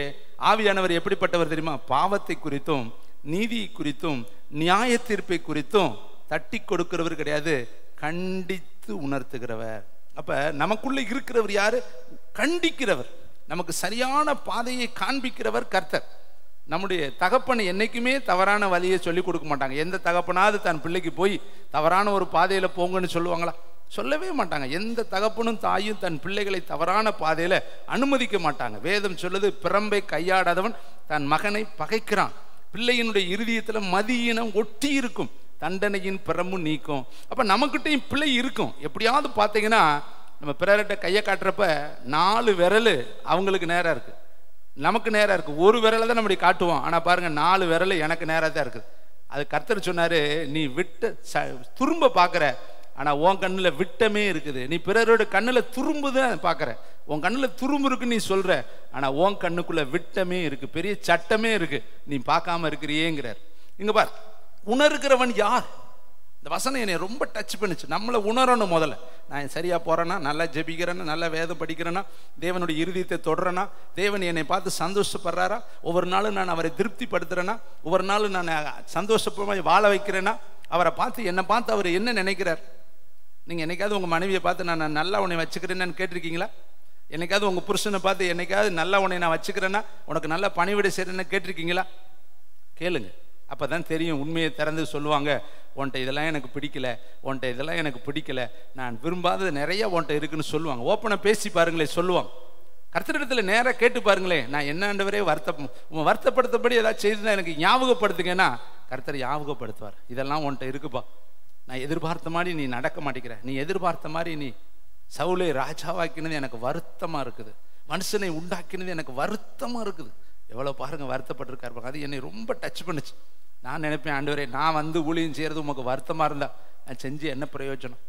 Speaker 1: ஆவியானவர் எப்படிப்பட்டவர் தெரியுமா? பாவத்தை குறித்தும் நீதி குறித்தும் நியாய தீர்ப்பை குறித்தும் தட்டி கொடுக்கிறவர் கிடையாது, கண்டித்து உணர்த்துகிறவர். அப்ப நமக்குள்ள இருக்கிறவர் யாரு? கண்டிக்கிறவர். நமக்கு சரியான பாதையை காண்பிக்கிறவர் கர்த்தர். நம்முடைய தகப்பன் என்னைக்குமே தவறான வழியை சொல்லி கொடுக்க மாட்டாங்க. எந்த தகப்பனாவது தன் பிள்ளைக்கு போய் தவறான ஒரு பாதையில போங்கன்னு சொல்லுவாங்களா? சொல்லவே மாட்டாங்க. எந்த தகப்பனும் தாயும் தன் பிள்ளைகளை தவறான பாதையில அனுமதிக்க மாட்டாங்க. வேதம் சொல்லுது, பிரம்பை கையாடாதவன் தன் மகனை பகைக்கிறான். பிள்ளையினுடைய இருதயத்துல மதியினம் ஒட்டி இருக்கும், தண்டனையின் பிரம்பும் நீக்கும். அப்ப நமக்கிட்டையும் பிள்ளை இருக்கும். எப்படியாவது பார்த்தீங்கன்னா நம்ம பிறர்கிட்ட கையை காட்டுறப்ப 4 விரல் அவங்களுக்கு நேரம் இருக்கு, நமக்கு நேரம் இருக்கு. ஒரு விரலை தான் நம்ம காட்டுவோம், ஆனா பாருங்க 4 விரல் எனக்கு நேரம் தான் இருக்குது. அது கர்த்தர் சொன்னாரு, நீ விட்ட துரும்ப பாக்குற, ஆனா உன் கண்ணுல விட்டமே இருக்குது. நீ பிறரோட கண்ணுல துரும்புதான் பாக்குற, உன் கண்ணுல துரும்பு இருக்கு நீ சொல்ற, ஆனா உன் கண்ணுக்குள்ள விட்டமே இருக்கு, பெரிய சட்டமே இருக்கு, நீ பார்க்காம இருக்கிறியேங்கிறார். இங்க பார், உணர்கிறவன் யார்? இந்த வசனம் என்னை ரொம்ப டச் பண்ணிச்சு. நம்மளை உணரணும். முதல்ல நான் சரியா போறேன்னா, நல்லா ஜெபிக்கிறேன்னா, நல்லா வேதம் படிக்கிறேன்னா, தேவனுடைய இருதயத்தை தொடறேன்னா, தேவன் என்னை பார்த்து சந்தோஷப்படுறாரா, ஒவ்வொரு நாளும் நான் அவரை திருப்திப்படுத்துறேன்னா, ஒவ்வொரு நாளும் நான் சந்தோஷப்படாம வாழ வைக்கிறேன்னா, அவரை பார்த்து என்னை பார்த்து அவர் என்ன நினைக்கிறார்? நீங்க என்னைக்காவது உங்க மனைவியை பார்த்து நான் நல்லா உன்னை வச்சுக்கிறேன்னு கேட்டிருக்கீங்களா? என்னைக்காவது உங்க புருஷனை பார்த்து என்னைக்காவது நல்லா உன்னை நான் வச்சுக்கிறேன்னா, உனக்கு நல்ல பணிவிடை செய்யறேன்னு கேட்டிருக்கீங்களா? கேளுங்க, அப்பதான் தெரியும். உண்மையை திறந்து சொல்லுவாங்க, உன்ட்ட இதெல்லாம் எனக்கு பிடிக்கல, உன்ட்ட இதெல்லாம் எனக்கு பிடிக்கல, நான் விரும்பாதது நிறைய உன்ட்ட இருக்குன்னு சொல்லுவாங்க. ஓப்பனா பேசி பாருங்களே, சொல்லுவாங்க. கர்த்தரிடத்துல நேராக கேட்டு பாருங்களே, நான் என்ன ஆண்டவரே வருத்தப்படுத்தபடி ஏதாவது செய்துதான் எனக்கு ஞாபகப்படுத்துங்கன்னா, கர்த்தர் ஞாபகப்படுத்துவார். இதெல்லாம் உன்ட்ட இருக்குப்பா, நான் எதிர்பார்த்த மாதிரி நீ நடக்க மாட்டேங்கிற, நீ எதிர்பார்த்த மாதிரி நீ சவுலை ராஜாவாக்கினது எனக்கு வருத்தமா இருக்குது, மனுஷனை உண்டாக்கினது எனக்கு வருத்தமா இருக்குது. எவ்வளவு பாருங்க வருத்தப்பட்டிருக்காரு. அது என்னை ரொம்ப டச் பண்ணுச்சு. நான் நினைப்பேன், ஆண்டவரே நான் வந்து ஊழியம் செய்யறது உமக்கு வருத்தமா இருந்தா நான் செஞ்சு என்ன பிரயோஜனம்?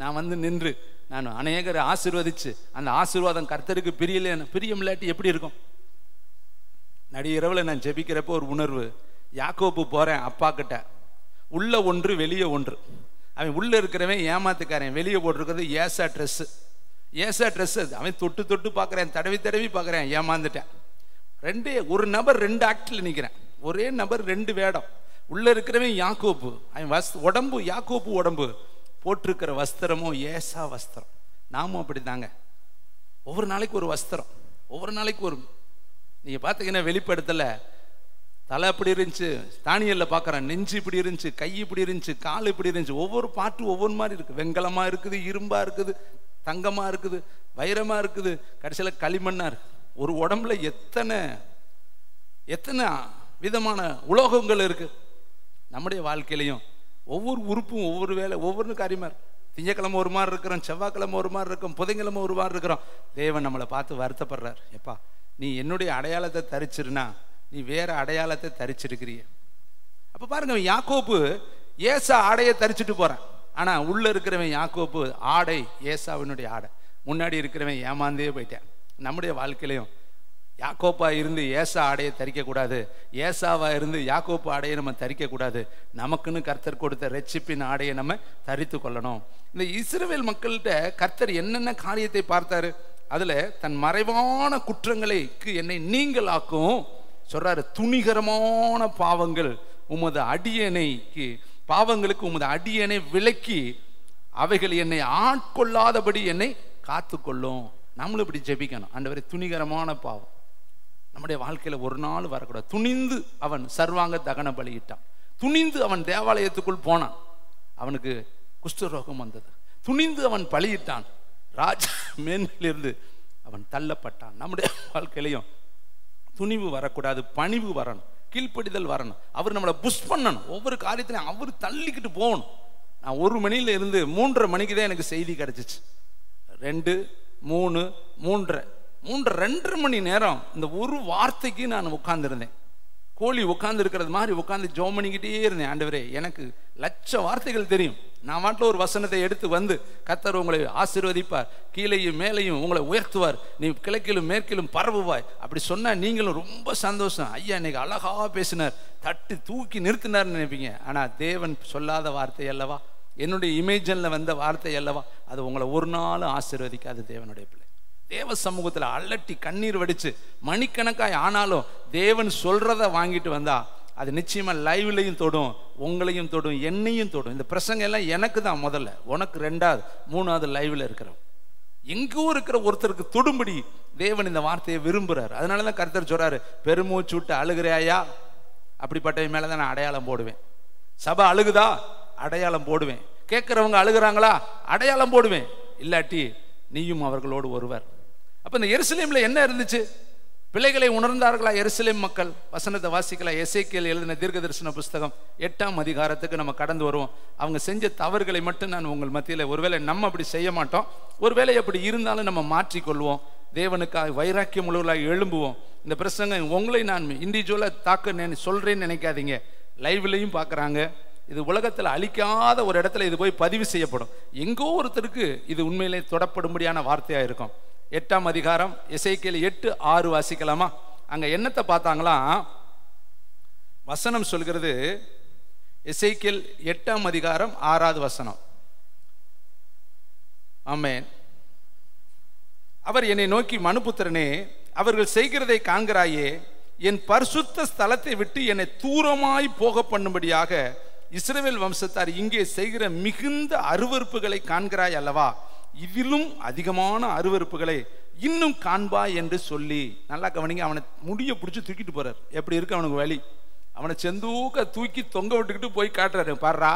Speaker 1: நான் நின்று நான் அநேகரை ஆசீர்வதிச்சு அந்த ஆசீர்வாதம் கர்த்தருக்கு பிரியம் இல்லாட்டி எப்படி இருக்கும்? நடிகரவுல நான் ஜெபிக்கிறப்போ ஒரு உணர்வு, யாக்கோப்பு போறேன் அப்பா கிட்ட, உள்ள ஒன்று வெளியே ஒன்று. அவன் உள்ள இருக்கிறவன் ஏமாத்துக்காரன், வெளியே போட்டிருக்கிறது ஏசா ட்ரெஸ். அவன் தொட்டு தொட்டு பார்க்கறேன், தடவி தடவி பார்க்கறேன், ஏமாந்துட்டேன். ஒரு நபர் 2 ஆக்டில் நிற்கிறேன், ஒரே நபர் 2 வேடம். உள்ள இருக்கிறவன் யாக்கோப்பு, அவன் உடம்பு யாக்கோப்பு உடம்பு, போட்டிருக்கிற வஸ்திரமோ ஏசா வஸ்திரம். நாமும் அப்படித்தாங்க, ஒவ்வொரு நாளைக்கு ஒரு வஸ்திரம், ஒவ்வொரு நாளைக்கு ஒரு. நீங்க பார்த்தீங்கன்னா வெளிப்படுத்தல தலை இப்படி இருந்துச்சு, தானியல்ல பார்க்குறேன் நெஞ்சு இப்படி இருந்துச்சு, கை இப்படி இருந்துச்சு, கால் இப்படி இருந்துச்சு. ஒவ்வொரு பாட்டு ஒவ்வொரு மாதிரி இருக்கு. வெங்கலமா இருக்குது, இரும்பா இருக்குது, தங்கமா இருக்குது, வைரமா இருக்குது, கடைசியில களிமண்ணா இருக்கு. ஒரு உடம்புல எத்தனை விதமான உலோகங்கள் இருக்கு. நம்முடைய வாழ்க்கையிலையும் ஒவ்வொரு உறுப்பும் ஒவ்வொரு வேலை, ஒவ்வொரு காரியமா இருக்கு. திங்கக்கிழமை ஒரு மாதிரி இருக்கிறோம், செவ்வாய்க்கிழமை ஒரு மாதிரி இருக்கும், புதன்கிழமை ஒரு மாதிரி இருக்கிறோம். தேவன் நம்மளை பார்த்து வருத்தப்படுறார். எப்பா நீ என்னுடைய அடையாளத்தை தரிச்சிருனா நீ வேற அடையாளத்தை தரிச்சிருக்கிறிய. அப்ப பாருங்க, யாக்கோப்பு ஏசா ஆடையை தரிச்சுட்டு போறான், ஆனா உள்ள இருக்கிறவன் யாக்கோப்பு ஆடை ஏசாவினுடைய ஆடை. முன்னாடி இருக்கிறவன் ஏமாந்தே போயிட்டான். நம்முடைய வாழ்க்கையிலையும் யாக்கோப்பா இருந்து ஏசா ஆடையை தரிக்க கூடாது, ஏசாவா இருந்து யாக்கோப்பு ஆடையை நம்ம தரிக்க கூடாது. நமக்குன்னு கர்த்தர் கொடுத்த ரட்சிப்பின் ஆடையை நம்ம தரித்து கொள்ளணும். இந்த இஸ்ரவேல் மக்கள்கிட்ட கர்த்தர் என்னென்ன காரியத்தை பார்த்தாரு? அதுல தன் மறைவான குற்றங்களுக்கு என்னை நீங்களாக்கும் சொல்றாரு. துணிகரமான பாவங்கள் உமது அடியனைக்கு, பாவங்களுக்கு உமது அடியனை விலக்கி அவைகள் என்னை ஆட்கொள்ளாதபடி என்னை காத்துக்கொள்ளும். நம்மளும் இப்படி ஜெபிக்கணும். ஆண்டவரே துணிகரமான பாவம் நம்முடைய வாழ்க்கையில ஒரு நாள் வரக்கூடாது. துணிந்து அவன் சர்வாங்க தகன பலியிட்டான், துணிந்து அவன் தேவாலயத்துக்குள் போனான், அவனுக்கு குஷ்டரோகம் வந்தது. துணிந்து அவன் பலியிட்டான், ராஜா மேன்மையிலிருந்து அவன் தள்ளப்பட்டான். நம்முடைய வாழ்க்கையிலையும் துணிவு வரக்கூடாது, பணிவு வரணும், கீழ்ப்படிதல் வரணும். அவர் நம்மளை புஷ் பண்ணணும், ஒவ்வொரு காரியத்திலையும் அவர் தள்ளிக்கிட்டு போகணும். நான் 1 மணியில இருந்து 3:30 மணிக்கு தான் எனக்கு செய்தி கிடைச்சிச்சு. 2, 3, 3:30 2.5 மணி நேரம் இந்த ஒரு வார்த்தைக்கு நான் உட்கார்ந்துருந்தேன். கோழி உட்கார்ந்து இருக்கிறது மாதிரி உட்கார்ந்து ஜெபம் பண்ணிக்கிட்டே இருந்தேன். ஆண்டவரே எனக்கு லட்ச வார்த்தைகள் தெரியும், நான் வாட்டில் ஒரு வசனத்தை எடுத்து கர்த்தர் உங்களை ஆசீர்வதிப்பார், கீழையும் மேலையும் உங்களை உயர்த்துவார், நீ கிழக்கிலும் மேற்கிலும் பரவுவாய் அப்படி சொன்னா நீங்களும் ரொம்ப சந்தோஷம். ஐயா இன்னைக்கு அழகா பேசினார், தட்டி தூக்கி நிறுத்தினார்னு நினைப்பீங்க. ஆனா தேவன் சொல்லாத வார்த்தை அல்லவா, என்னுடைய இமேஜின்ல வந்த வார்த்தை அல்லவா, அது உங்களை ஒரு நாள் ஆசீர்வதிக்காது. தேவனுடைய பிள்ளை தேவ சமூகத்துல அலட்டி கண்ணீர் வடிச்சு மணிக்கணக்காய் ஆனாலும் தேவன் சொல்றத வாங்கிட்டு வந்தா அது நிச்சயமா லைவ்லையும் தொடும், உங்களையும் தொடும், என்னையும் தொடும். இந்த பிரசங்க எல்லாம் எனக்கு தான் முதல்ல, உனக்கு 2வது 3வது லைவ்ல இருக்கிறோம். எங்கோ இருக்கிற ஒருத்தருக்கு தொடும்படி தேவன் இந்த வார்த்தையை விரும்புறாரு. அதனாலதான் கர்த்தர் சொல்றாரு, பெருமூச்சு விட்டு அழுகிறாயா, அப்படிப்பட்டவன் மேலதான் நான் அடையாளம் போடுவேன். சபை அழுகுதா, அடையாளம் போடுவேன். கேட்கிறவங்க அழுகுறாங்களா, அடையாளம் போடுவேன். இல்லாட்டி நீயும் அவர்களோடு ஒருவர். அப்ப இந்த எருசலேம்ல என்ன இருந்துச்சு? பிள்ளைகளை உணர்ந்தார்களா எருசலேம் மக்கள்? வசனத்தை வாசிக்கலாம். எசேக்கியேல் எழுதின தீர்க்க தரிசன புஸ்தகம் 8ஆம் அதிகாரத்துக்கு நம்ம கடந்து வருவோம். அவங்க செஞ்ச தவறுகளை மட்டும் நான் உங்கள் மத்தியில, ஒருவேளை நம்ம அப்படி செய்ய மாட்டோம், ஒருவேளை அப்படி இருந்தாலும் நம்ம மாற்றிக்கொள்வோம். தேவனுக்காக வைராக்கியம் உள்ளவர்களாக எழும்புவோம். இந்த பிரசங்கம் உங்களை நான் இண்டிவிஜுவலா தாக்க சொல்றேன்னு நினைக்காதீங்க. லைவ்லையும் பார்க்குறாங்க. இது உலகத்தில் அழிக்காத ஒரு இடத்துல இது போய் பதிவு செய்யப்படும். எங்கோ ஒருத்தருக்கு இது உண்மையிலே தொடப்படும்படியான வார்த்தையா இருக்கும். 8ஆம் அதிகாரம் எசேக்கியேல் 8:6 வாசிக்கலாமா? அங்க என்னத்தை பார்த்தாங்களாம்? வசனம் சொல்கிறது, எசேக்கியேல் 8ஆம் அதிகாரம் 6வது வசனம். ஆமென். அவர் என்னை நோக்கி, மனுபுத்திரனே, அவர்கள் செய்கிறதை காண்கிறாயே, என் பரிசுத்த ஸ்தலத்தை விட்டு என்னை தூரமாய் போக பண்ணும்படியாக இஸ்ரவேல் வம்சத்தார் இங்கே செய்கிற மிகுந்த அருவருப்புகளை காண்கிறாய் அல்லவா? இதிலும் அதிகமான அருவருப்புகளை இன்னும் காண்பாய் என்று சொல்லி. நல்லா கவனிங்க. அவனை முடிய பிடிச்சி தூக்கிட்டு போறார். எப்படி இருக்கு அவனுக்கு வழி? அவனை செந்தூக்க தூக்கி தொங்க விட்டுக்கிட்டு போய் காட்டுறாரு. பாருடா,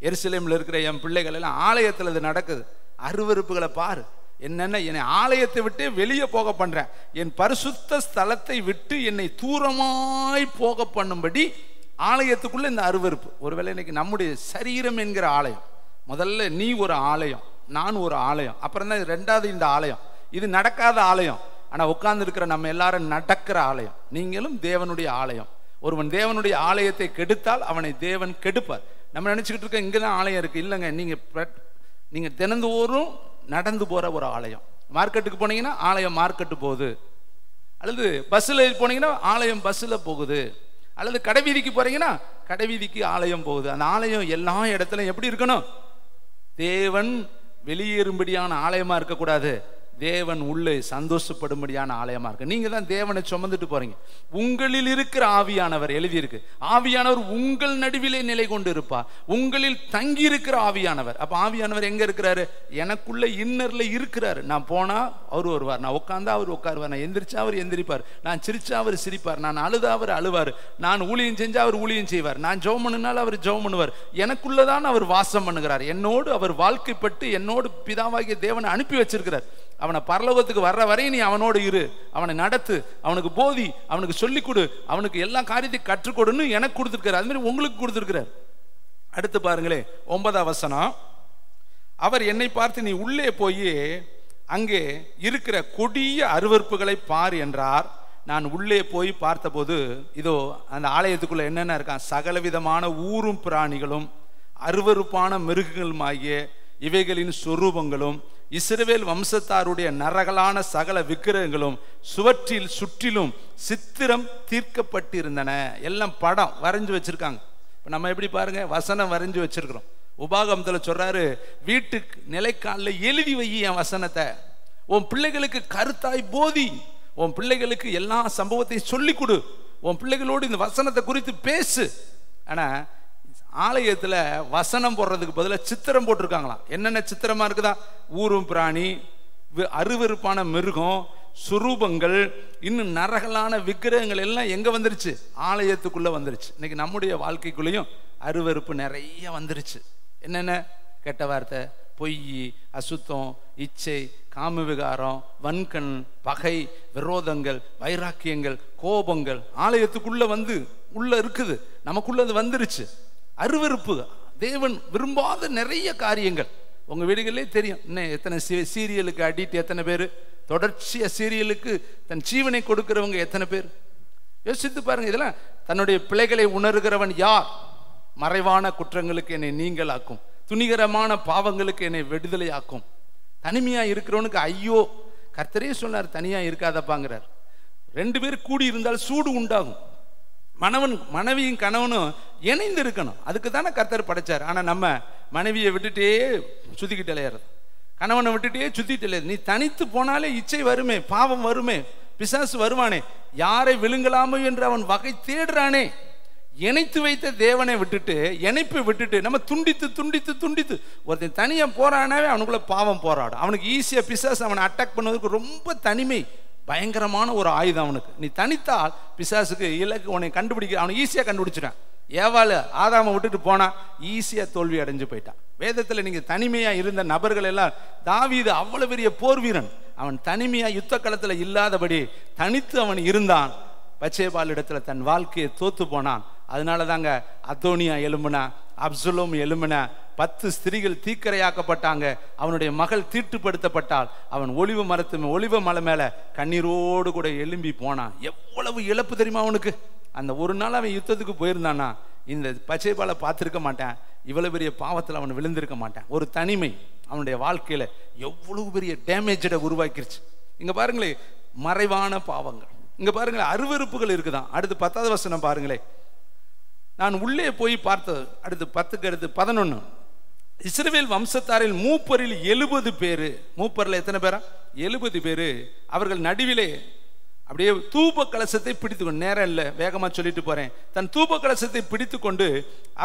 Speaker 1: எருசலேம்ல இருக்கிற என் பிள்ளைகள் எல்லாம் ஆலயத்தில் இது நடக்குது, அருவருப்புகளை பாரு. என்னென்ன, என்னை ஆலயத்தை விட்டு வெளியே போக பண்றேன், என் பரிசுத்த ஸ்தலத்தை விட்டு என்னை தூரமாய் போக பண்ணும்படி ஆலயத்துக்குள்ள இந்த அருவருப்பு. ஒருவேளை இன்னைக்கு நம்முடைய சரீரம் என்கிற ஆலயம், முதல்ல நீ ஒரு ஆலயம், நான் ஒரு ஆலயம், அப்புறம் தான் ரெண்டாவது இந்த ஆலயம். இது நடக்காத ஆலயம், ஆனா உட்கார்ந்து இருக்கிற நம்ம எல்லாரும் நடக்கிற ஆலயம். நீங்களும் தேவனுடைய ஆலயம். ஒருவன் தேவனுடைய ஆலயத்தை கெடுத்தால் அவனை தேவன் கெடுப்பார். நம்ம நினைச்சுக்கிட்டு இருக்க இங்கதான் ஆலயம் இருக்கு. இல்லைங்க, நீங்க தினந்தோறும் நடந்து போற ஒரு ஆலயம். மார்க்கெட்டுக்கு போனீங்கன்னா ஆலயம் மார்க்கெட்டு போகுது, அல்லது பஸ்ல போனீங்கன்னா ஆலயம் பஸ்ல போகுது, அல்லது கடைவீதிக்கு போறீங்கன்னா கடைவீதிக்கு ஆலயம் போகுது. அந்த ஆலயம் எல்லா இடத்துலையும் எப்படி இருக்கணும்? தேவன் வெளியேறும்படியான ஆலயமா இருக்கக்கூடாது, தேவன் உள்ளே சந்தோஷப்படும்படியான ஆலயமா இருக்கு. நீங்க தான் தேவனை சுமந்துட்டு போறீங்க. உங்களில் இருக்கிற ஆவியானவர், எழுதியிருக்கு, ஆவியானவர் உங்கள் நடுவிலே நிலை கொண்டு இருப்பார், உங்களில் தங்கி இருக்கிற ஆவியானவர். அப்ப ஆவியானவர் எங்க இருக்கிறாரு? எனக்குள்ள இன்னர்ல இருக்கிறாரு. நான் போனா அவர் வருவார், நான் உட்கார்ந்தா அவர் உட்காருவார், நான் எந்திரிச்சா அவர் எந்திரிப்பார், நான் சிரிச்சா அவர் சிரிப்பார், நான் அழுதா அவர் அழுவார், நான் ஊழியம் செஞ்சா அவர் ஊழியம் செய்வார், நான் ஜெபம் பண்ணினாலும் அவர் ஜெபம் பண்ணுவார். எனக்குள்ளதான் அவர் வாசம் பண்ணுகிறார். என்னோடு அவர் வாழ்க்கைப்பட்டு என்னோடு பிதாவாகிய தேவனை அனுப்பி வச்சிருக்கிறார். அவனை பரலோகத்துக்கு வர்ற வரை நீ அவனோடு இரு, அவனை நடத்து, அவனுக்கு போதி, அவனுக்கு சொல்லிக் கொடு, அவனுக்கு எல்லா காரியத்தையும் கற்றுக் கொடுன்னு எனக்கு கொடுத்துருக்காரு. அது மாதிரி உங்களுக்கு கொடுத்துருக்கிறார். அடுத்து பாருங்களே, 9ஆம் வசனம். அவர் என்னை பார்த்து, நீ உள்ளே போய் அங்கே இருக்கிற கொடிய அருவருப்புகளை பார் என்றார். நான் உள்ளே போய் பார்த்தபோது இதோ அந்த ஆலயத்துக்குள்ள என்னென்ன இருக்கான்? சகலவிதமான ஊரும் பிராணிகளும் அருவருப்பான மிருகங்களுமாகிய இவைகளின் சொரூபங்களும் இஸ்ரவேல் வம்சத்தாருடைய நரகலான சகல விக்கிரகங்களும் சுவற்றில் சுற்றிலும் சித்திரம் தீர்க்கப்பட்டிருந்தன. எல்லாம் படம் வரைஞ்சு வச்சிருக்காங்க. நம்ம எப்படி பாருங்க, வசனம் வரைஞ்சு வச்சிருக்கிறோம். உபாகமத்துல சொல்றாரு, வீட்டுக்கு நிலைக்காலில் எழுதி வை என் வசனத்தை, உன் பிள்ளைகளுக்கு கருத்தாய் போதி, உன் பிள்ளைகளுக்கு எல்லா சம்பவத்தையும் சொல்லிக் கொடு, உன் பிள்ளைகளோடு இந்த வசனத்தை குறித்து பேசு. ஆனா ஆலயத்துல வசனம் போடுறதுக்கு பதிலாக சித்திரம் போட்டிருக்காங்களாம். என்னென்ன சித்திரமா இருக்குதா? ஊரும் பிராணி, அருவருப்பான மிருகம், சுரூபங்கள், இன்னும் நரகலான விக்கிரகங்கள் எல்லாம் எங்க வந்துருச்சு? ஆலயத்துக்குள்ள வந்துருச்சு. இன்னைக்கு நம்முடைய வாழ்க்கைக்குள்ளேயும் அருவருப்பு நிறைய வந்துருச்சு. என்னென்ன? கெட்ட வார்த்தை, பொய், அசுத்தம், இச்சை, காம விகாரம், வன்கண், பகை, விரோதங்கள், வைராக்கியங்கள், கோபங்கள் ஆலயத்துக்குள்ள வந்து உள்ள இருக்குது. நமக்குள்ள அது வந்துருச்சு. அருவருப்பு, தேவன் விரும்பாத நிறைய காரியங்கள். உங்க வீடுகளே தெரியும். இன்னும் எத்தனை சீரியலுக்கு அடிட்டு எத்தனை பேர், தொடர்ச்சியா சீரியலுக்கு தன் ஜீவனை கொடுக்கிறவங்க எத்தனை பேர்? யோசித்து பாருங்க. இதெல்லாம் தன்னுடைய பிள்ளைகளை உணர்கிறவன் யார்? மறைவான குற்றங்களுக்கு என்னை நீங்களாக்கும், துணிகரமான பாவங்களுக்கு என்னை விடுதலை ஆக்கும். தனிமையா இருக்கிறவனுக்கு ஐயோ, கர்த்தரே சொன்னார் தனியா இருக்காதப்பாங்கிறார். 2 பேர் கூடி இருந்தால் சூடு உண்டாகும். மனைவியும் கணவனும் இணைந்து இருக்கணும். அதுக்கு தானே கர்த்தர் படைச்சார். ஆனா நம்ம மனைவியை விட்டுட்டே சுத்திக்கிட்டு இளையறது, கணவனை விட்டுட்டே சுத்திட்டு இளையது. நீ தனித்து போனாலே இச்சை வருமே, பாவம் வருமே, பிசாசு வருவானே, யாரை விழுங்கலாமோ என்று அவன் வகை தேடுறானே. இணைத்து வைத்த தேவனை விட்டுட்டு, இணைப்பை விட்டுட்டு நம்ம துண்டித்து துண்டித்து துண்டித்து ஒருத்தன் தனியா போறானாவே அவனுக்குள்ள பாவம் போராடும். அவனுக்கு ஈஸியா பிசாசு அவனை அட்டாக் பண்ணுவதற்கு ரொம்ப தனிமை பயங்கரமான ஒரு ஆயுதம் அவனுக்கு. நீ தனித்தால் பிசாசுக்கு இலக்கு உன்னை கண்டுபிடிக்க அவனை ஈஸியா கண்டுபிடிச்சிட்டான். ஏவாள் ஆதாமை விட்டுட்டு போனா ஈஸியா தோல்வி அடைஞ்சு போயிட்டான். வேதத்துல நீங்க தனிமையா இருந்த நபர்கள் எல்லாம், தாவீது அவ்வளவு பெரிய போர் வீரன், அவன் தனிமையா யுத்த களத்துல இல்லாதபடி தனித்து அவன் இருந்தான். பச்சேபால் இடத்துல தன் வாழ்க்கையை தோத்து போனான். அதனால தாங்க அதோனியா எழும்புனா, அப்சலோம் எழும்பின, 10 ஸ்திரீகள் தீக்கரையாக்கப்பட்டாங்க. அவனுடைய மகள் தீட்டுப்படுத்தப்பட்டால் அவன் ஒலிவ மலை மேல கண்ணீரோடு கூட எழும்பி போனான். எவ்வளவு இழப்பு தெரியுமா அவனுக்கு? அந்த ஒரு நாள் அவன் யுத்தத்துக்கு போயிருந்தானா இந்த பச்சைபாலை பார்த்திருக்க மாட்டான், இவ்வளவு பெரிய பாவத்தில் அவன் விழுந்திருக்க மாட்டான். ஒரு தனிமை அவனுடைய வாழ்க்கையில எவ்வளவு பெரிய டேமேஜை உருவாக்கிருச்சு. இங்க பாருங்களே, மறைவான பாவங்கள். இங்க பாருங்களேன், அருவருப்புகள் இருக்குதான். அடுத்து 10வது வசனம் பாருங்களே. நான் உள்ளே போய் பார்த்தது, அடுத்து 10க்கு அடுத்து 11. இஸ்ரவேல் வம்சத்தாரில் மூப்பரில் 70 பேரு, மூப்பரில் எத்தனை பேரா? 70 பேரு. அவர்கள் நடுவிலே அப்படியே தூப கலசத்தை பிடித்துக்கொண்டு, நேரம் இல்லை வேகமா சொல்லிட்டு போறேன், தன் தூப கலசத்தை பிடித்து கொண்டு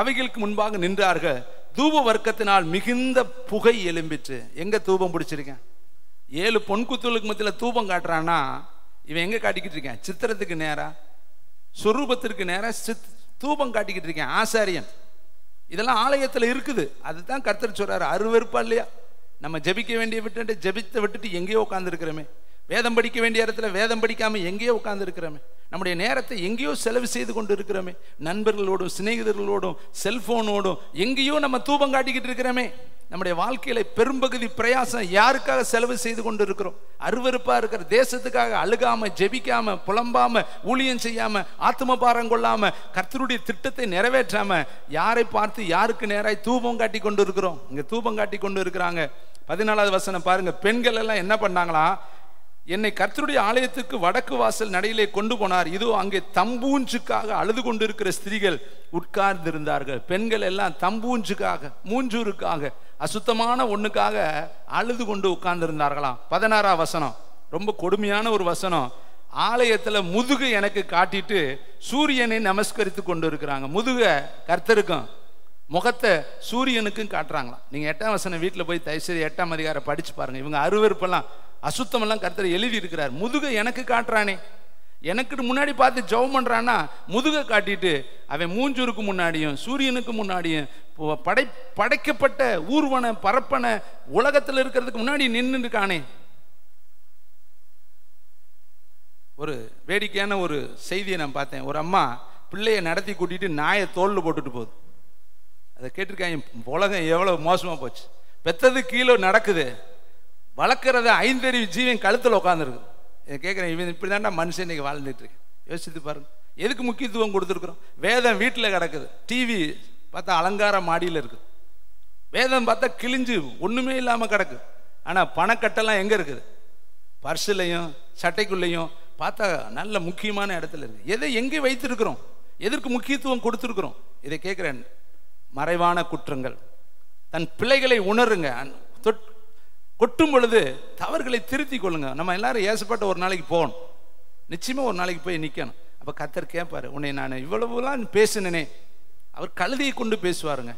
Speaker 1: அவைகளுக்கு முன்பாக நின்றார்கள். தூப வர்க்கத்தினால் மிகுந்த புகை எழும்பிற்று. எங்க தூபம் பிடிச்சிருக்கேன்? 7 பொன்குத்துகளுக்கு மத்தியில் தூபம் காட்டுறான்னா இவன் எங்க காட்டிக்கிட்டு இருக்கேன்? சித்திரத்துக்கு நேரா, சொரூபத்திற்கு நேரா தூபம் காட்டிக்கிட்டு இருக்கேன். ஆசாரியன் இதெல்லாம் ஆலயத்தில் இருக்குது. அதுதான் கர்த்தர் சொல்றாரு. அருவருப்பா இல்லையா? நம்ம ஜபிக்க வேண்டிய விட்டு ஜபித்தை விட்டுட்டு எங்கேயோ உட்கார்ந்து இருக்கிறோமே. வேதம் படிக்க வேண்டிய இடத்துல வேதம் படிக்காம எங்கேயோ உட்கார்ந்து இருக்கிறோமே. நம்முடைய நேரத்தை எங்கேயோ செலவு செய்து கொண்டு இருக்கிறோமே. நண்பர்களோடும் சிநேகிதர்களோடும் செல்போனோடும் எங்கேயோ நம்ம தூபம் காட்டிக்கிட்டு இருக்கிறோமே. நம்முடைய வாழ்க்கையில பெரும்பகுதி பிரயாசம் யாருக்காக செலவு செய்து கொண்டு இருக்கிறோம்? அருவருப்பா இருக்கிற தேசத்துக்காக அழுகாம, ஜெபிக்காம, புலம்பாம, ஊழியம் செய்யாம, ஆத்ம பாரம் கொள்ளாம, கர்த்தருடைய திட்டத்தை நிறைவேற்றாம யாரை பார்த்து யாருக்கு நேராய் தூபம் காட்டி கொண்டு இருக்கிறோம்? இங்க தூபம் காட்டி கொண்டு இருக்கிறாங்க. 14வது வசனம் பாருங்க. பெண்கள் எல்லாம் என்ன பண்ணாங்களா? என்னை கர்த்தருடைய ஆலயத்துக்கு வடக்கு வாசல் நடையிலே கொண்டு போனார். இதோ அங்கே தம்பூஞ்சுக்காக அழுது கொண்டிருக்கிற ஸ்திரீகள் உட்கார்ந்து இருந்தார்கள். பெண்கள் எல்லாம் தம்பூஞ்சுக்காக, மூஞ்சூருக்காக, அசுத்தமான ஒண்ணுக்காக அழுது கொண்டு உட்கார்ந்து இருந்தார்களாம். 16ஆம் வசனம் ரொம்ப கொடுமையான ஒரு வசனம். ஆலயத்துல முதுகு எனக்கு காட்டிட்டு சூரியனை நமஸ்கரித்து கொண்டு இருக்கிறாங்க. முதுக கர்த்தருக்கும் முகத்தை சூரியனுக்கும் காட்டுறாங்களாம். நீங்க 8ஆம் வசனம் வீட்டுல போய் தயவுசெய்து 8ஆம் அதிகாரம் படிச்சு பாருங்க. இவங்க அருவருப்பெல்லாம் அசுத்தமெல்லாம் கர்த்தர் எழுதி இருக்கிறார். முதுகை எனக்கு காட்டுறானே, எனக்கு முன்னாடி பார்த்து ஜெபம் பண்றான்னா முதுகை காட்டிட்டு அவன் மூஞ்சூருக்கு முன்னாடியும் சூரியனுக்கு முன்னாடியும் படைக்கப்பட்ட ஊர்வன பரப்பன உலகத்தில் இருக்கிறதுக்கு முன்னாடி நின்று இருக்கானே. ஒரு வேடிக்கையான ஒரு செய்தியை நான் பார்த்தேன். ஒரு அம்மா பிள்ளைய நடத்தி கூட்டிட்டு நாயை தோல்ல போட்டுட்டு போகுது. அதை கேட்டிருக்காங்க. உலகம் எவ்வளவு மோசமா போச்சு. பெத்தது கீழே நடக்குது, வளர்க்கறத 5 அறிவு ஜீவன் கழுத்தில் உட்காந்துருக்கு. இதை கேட்குறேன், இவன் இப்படி தாண்டா மனுஷன் இன்னைக்கு வாழ்ந்துட்டு இருக்கேன். யோசித்து பாருங்க, எதுக்கு முக்கியத்துவம் கொடுத்துருக்குறோம்? வேதம் வீட்டில் கிடக்குது, டிவி பார்த்தா அலங்கார மாடியில் இருக்குது, வேதம் பார்த்தா கிழிஞ்சு ஒண்ணுமே இல்லாமல் கிடக்கு. ஆனால் பணக்கட்டெல்லாம் எங்கே இருக்குது? பர்சுலையும் சட்டைக்குள்ளையும் பார்த்தா நல்ல முக்கியமான இடத்துல இருக்கு. எதை எங்கே வைத்திருக்கிறோம்? எதற்கு முக்கியத்துவம் கொடுத்துருக்குறோம்? இதை கேட்குறேன். மறைவான குற்றங்கள். தன் பிள்ளைகளை உணருங்க. கொட்டும் பொழுது தவறுகளை திருத்தி கொள்ளுங்க. நம்ம எல்லாரும் ஏசப்பட்ட ஒரு நாளைக்கு போகணும், நிச்சயமா ஒரு நாளைக்கு போய் நிற்கணும். அப்போ கர்த்தர் கேட்பாரு, உன்னை நான் இவ்வளவுலாம் பேசினேனே. அவர் கழுதையை கொண்டு பேசுவாருங்க,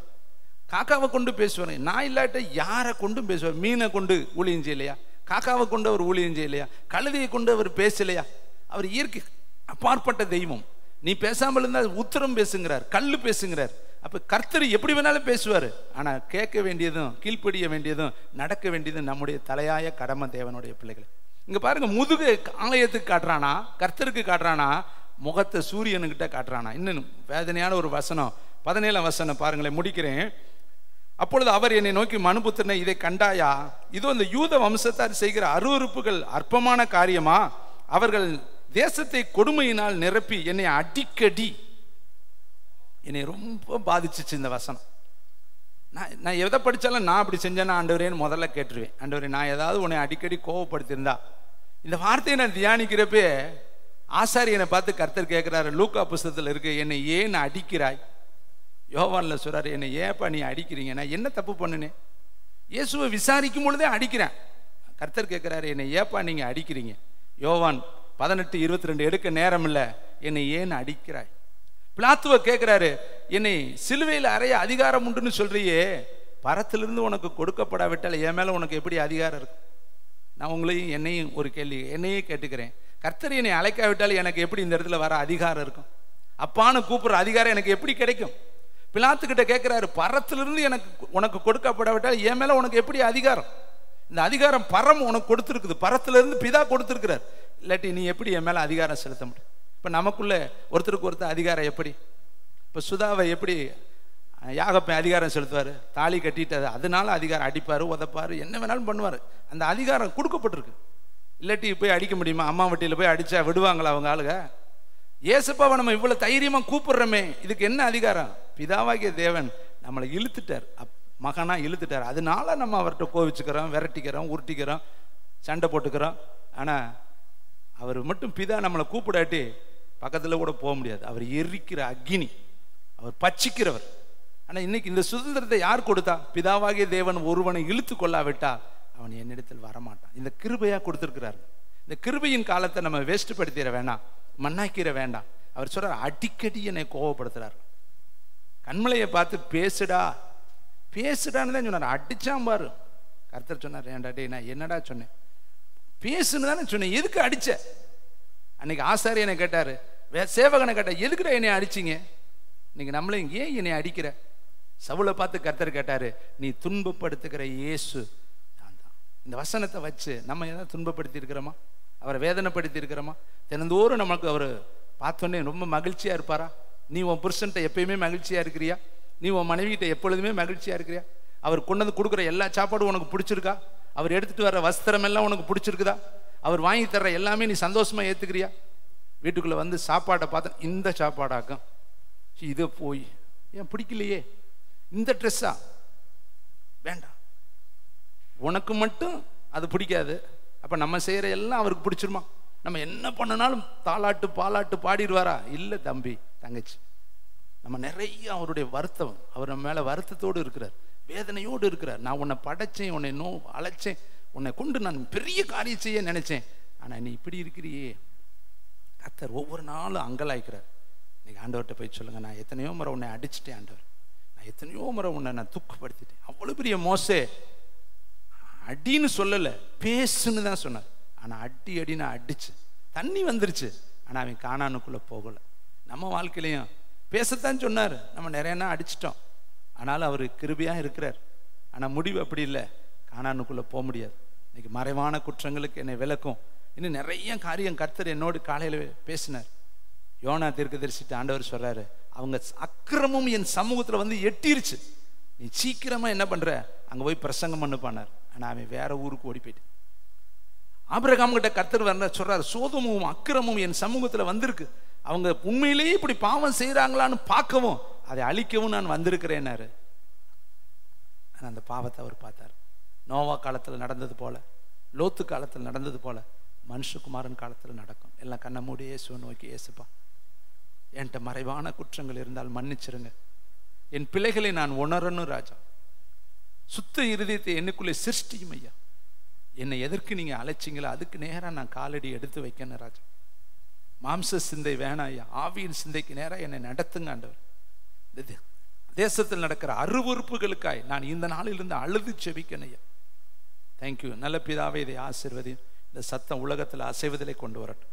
Speaker 1: காக்காவை கொண்டு பேசுவாருங்க. நான் இல்லாட்ட யாரை கொண்டும் பேசுவார். மீனை கொண்டு ஊழியம் செய்யலையா? காக்காவை கொண்டு அவர் ஊழியம் செய்யலையா? கழுதையை கொண்டு அவர் பேசலையா? அவர் இயற்கை அப்பாற்பட்ட தெய்வம். நீ பேசாமல் இருந்தால் உத்தரம் பேசுங்கிறார், கல்லு பேசுங்கிறார். அப்ப கர்த்தர் எப்படி வேணாலும் பேசுவாரு. ஆனா கேட்க வேண்டியதும் கீழ்ப்படிய வேண்டியதும் நடக்க வேண்டியதும் நம்முடைய தலையாய கடமை தேவனுடைய பிள்ளைகளை. இங்க பாருங்க, முதுகு ஆலயத்துக்கு காட்டுறானா, கர்த்தருக்கு காட்டுறானா, முகத்தை சூரியனுக்கிட்ட காட்டுறானா? இன்னும் வேதனையான ஒரு வசனம். 17ஆம் வசனம் பாருங்களேன், முடிக்கிறேன். அப்பொழுது அவர் என்னை நோக்கி, மனுபுத்திரனே, இதை கண்டாயா? இதோ இந்த யூத வம்சத்தார் செய்கிற அருவருப்புகள் அற்பமான காரியமா? அவர்கள் தேசத்தை கொடுமையினால் நிரப்பி என்னை அடிக்கடி, என்னை ரொம்ப பாதிச்சிச்சு இந்த வசனம். நான் எதை படித்தாலும் நான் அப்படி செஞ்சேன்னா ஆண்டவரேன்னு முதல்ல கேட்டுருவேன். ஆண்டவரே, நான் ஏதாவது உன்னை அடிக்கடி கோவப்படுத்தியிருந்தா. இந்த வார்த்தையை நான் தியானிக்கிறப்பே ஆசாரியனை பார்த்து கர்த்தர் கேட்குறாரு. லூக்கா புஸ்தகத்தில் இருக்கு, என்னை ஏன் அடிக்கிறாய்? யோவான்ல சொல்றாரு, என்னை ஏப்பா நீ அடிக்கிறீங்க? நான் என்ன தப்பு பண்ணுனேன்? இயேசுவை விசாரிக்கும் பொழுதே அடிக்கிறேன். கர்த்தர் கேட்குறாரு, என்னை ஏப்பா நீங்க அடிக்கிறீங்க? யோவான் 18:22 எடுக்க நேரம் இல்லை. என்னை ஏன் அடிக்கிறாய்? பிலாத்துவ கேட்கிறாரு, என்னை சிலுவையில் அறைய அதிகாரம் உண்டுன்னு சொல்றியே, பரத்திலிருந்து உனக்கு கொடுக்கப்படாவிட்டால் என் மேல உனக்கு எப்படி அதிகாரம் இருக்கு? நான் உங்களையும் என்னையும் ஒரு கேள்வி என்னையே கேட்டுக்கிறேன். கர்த்தர் என்னை அழைக்காவிட்டால் எனக்கு எப்படி இந்த இடத்துல வர அதிகாரம் இருக்கும்? அப்பான்னு கூப்பிடுற அதிகாரம் எனக்கு எப்படி கிடைக்கும்? பிலாத்துக்கிட்ட கேட்கிறாரு, பரத்திலிருந்து எனக்கு உனக்கு கொடுக்கப்படாவிட்டால் என் மேல உனக்கு எப்படி அதிகாரம்? இந்த அதிகாரம் பரம் உனக்கு கொடுத்துருக்குது, பரத்திலிருந்து பிதா கொடுத்துருக்கிறார். இல்லாட்டி நீ எப்படி என் மேல அதிகாரம் செலுத்த முடியும்? இப்ப நமக்குள்ள ஒருத்தருக்கு ஒருத்தர் அதிகாரம் எப்படி? இப்ப சுதாவை எப்படி யாகப்பன் அதிகாரம் செலுத்துவாரு? தாலி கட்டிட்டு அதனால அதிகாரம் அடிப்பாரு, உதப்பாரு, என்ன வேணாலும் பண்ணுவாரு. அந்த அதிகாரம் கொடுக்கப்பட்டிருக்கு. இல்லாட்டி போய் அடிக்க முடியுமா? அம்மா வட்டியில போய் அடிச்சா விடுவாங்களா அவங்க ஆளுங்க? ஏசப்பாவை நம்ம இவ்வளவு தைரியமா கூப்பிடுறோமே, இதுக்கு என்ன அதிகாரம்? பிதாவாகிய தேவன் நம்மளை இழுத்துட்டார், மகனா இழுத்துட்டார். அதனால நம்ம அவர்கிட்ட கோவிச்சுக்கிறோம், விரட்டிக்கிறோம், உருட்டிக்கிறோம், சண்டை போட்டுக்கிறோம். ஆனா அவர் மட்டும் பிதா நம்மளை கூப்பிடாட்டி பக்கத்துல கூட போக முடியாது. அவர் எரிக்கிற அக்னி, அவர் பச்சிக்கிறவர். ஆனா இன்னைக்கு இந்த சுதந்திரத்தை யார் கொடுத்தா? பிதாவாகிய தேவன் ஒருவனை இழுத்து கொள்ளாவிட்டா அவன் என்னிடத்தில் வரமாட்டான். இந்த கிருபையா கொடுத்திருக்கிறார். இந்த கிருபையின் காலத்தை நம்ம வேஸ்ட் படுத்திட வேண்டாம், மண்ணாக்கிற வேண்டாம். அவர் சொல்றார், அடிக்கடி என்னை கோவப்படுத்துறார். கண்மலையை பார்த்து பேசுடா பேசுடான்னு தான் சொன்னார். அடிச்சான் பாரு. கர்த்தர் சொன்னார், ஏன்டா டே நான் என்னடா சொன்னேன்? பேசுன்னு தானே சொன்னேன், எதுக்கு அடிச்ச? அன்னைக்கு ஆசாரியனை கேட்டாரு, சேவகனை கேட்டா, எதுக்குடா என்னை அடிச்சிங்க? இன்னைக்கு நம்மளே ஏன் என்னை அடிக்கிற? சவுலை பார்த்து கர்த்தர் கேட்டாரு, நீ துன்பப்படுத்துகிற இயேசு நான் தான். இந்த வசனத்தை வச்சு நம்ம ஏதாவது துன்பப்படுத்தி இருக்கிறோமா? அவரை வேதனைப்படுத்தி இருக்கிறோமா? தினந்தோறும் நமக்கு அவர் பார்த்தோன்னே ரொம்ப மகிழ்ச்சியா இருப்பாரா? நீ உன் புருஷன்ட்ட எப்பயுமே மகிழ்ச்சியா இருக்கிறியா? நீ உன் மனைவிகிட்ட எப்பொழுதுமே மகிழ்ச்சியா இருக்கிறியா? அவர் கொண்டு வந்து கொடுக்குற எல்லா சாப்பாடும் உனக்கு பிடிச்சிருக்கா? அவர் எடுத்துட்டு வர்ற வஸ்திரம் எல்லாம் உனக்கு பிடிச்சிருக்குதா? அவர் வாங்கி தர்ற எல்லாமே நீ சந்தோஷமா ஏத்துக்கிறியா? வீட்டுக்குள்ள வந்து சாப்பாடை பார்த்த, இந்த சாப்பாடாக்கும் இதை போய் ஏன் பிடிக்கலையே, இந்த ட்ரெஸ்ஸா வேண்டாம், உனக்கு மட்டும் அது பிடிக்காது. அப்ப நம்ம செய்யற எல்லாம் அவருக்கு பிடிச்சிருமா? நம்ம என்ன பண்ணனாலும் தாலாட்டு பாலாட்டு பாடிடுவாரா? இல்லை தம்பி தங்கச்சி, நம்ம நிறைய அவருடைய வருத்தம், அவர் நம்ம மேல வருத்தத்தோடு இருக்கிறார், வேதனையோடு இருக்கிறார். நான் உன்னை படைச்சேன், உன்னை அழைச்சேன், உன்னை கொண்டு நான் பெரிய காரியம் செய்ய நினைச்சேன், ஆனா நீ இப்படி இருக்கிறியே. கர்த்தர் ஒவ்வொரு நாளும் அங்கலாய்க்கிறார். இன்னைக்கு ஆண்டவர்கிட்ட போய் சொல்லுங்க, நான் எத்தனையோ முறை உன்னை அடிச்சுட்டேன் ஆண்டவர், நான் எத்தனையோ முறை உன்னை நான் துக்கப்படுத்திட்டேன். அவ்வளவு பெரிய மோசே அடின்னு சொல்லல, பேசுன்னு தான் சொன்னார். ஆனா அடி அடின்னு அடிச்சு தண்ணி வந்துருச்சு, ஆனா அவன் கானானுக்குள்ள போகல. நம்ம வாழ்க்கையிலையும் பேசத்தான் சொன்னார், நம்ம நிறைய அடிச்சிட்டோம், ஆனாலும் அவர் கிருபையா இருக்கிறார். ஆனா முடிவு அப்படி இல்லை, கானானுக்குள்ள போக முடியாது. இன்னைக்கு மறைவான குற்றங்களுக்கு என்னை விளக்கும் இன்னும் நிறைய காரியம் கர்த்தர் என்னோடு காலையில பேசினார். யோனா தீர்க்கதரிசிட்ட ஆண்டவர் சொல்றாரு, அவங்க அக்கிரமும் என் சமூகத்துல வந்து எட்டிருச்சு, நீ சீக்கிரமா என்ன பண்ற, அங்க போய் பிரசங்கம் பண்ணுப்பானார். ஆனா அவன் வேற ஊருக்கு ஓடி போயிட்டு. ஆபிரகாம் கிட்ட கர்த்தர் வர சொல்றாரு, சோதமும் அக்கிரமும் என் சமூகத்துல வந்திருக்கு, அவங்க உண்மையிலேயே இப்படி பாவம் செய்யறாங்களான்னு பார்க்கவும் அதை அழிக்கவும் நான் வந்திருக்கிறேன்னாரு. ஆனா அந்த பாவத்தை அவர் பார்த்தார். நோவா காலத்துல நடந்தது போல, லோத்து காலத்துல நடந்தது போல மனுஷகுமாரன் காலத்துல நடக்கும். எல்லாம் கண்ணை மூடி இயேசுவை நோக்கி, இயேசுப்பா என்கிட்ட மறைவான குற்றங்கள் இருந்தால் மன்னிச்சிருங்க, என் பிள்ளைகளை நான் உணரணும் ராஜா, சுத்த இருதயத்தை என்னுக்குள்ளே சிருஷ்டியும் ஐயா, என்னை எதற்கு நீங்க அழைச்சிங்களோ அதுக்கு நேரா நான் காலடி எடுத்து வைக்கணும் ராஜா. மாம்ச சிந்தை வேணாம் ஐயா, ஆவியின் சிந்தைக்கு நேரா என்னை நடத்துங்க ஆண்டவர். தேசத்தில் நடக்கிற அருவருப்புகளுக்காய் நான் இந்த நாளிலிருந்து அழுது செபிக்கணும் ஐயா. தேங்க்யூ. நல்ல பிதாவே, இதை ஆசீர்வதியும். இந்த சத்தம் உலகத்தில் அசைவதிலே கொண்டு வரட்டும்.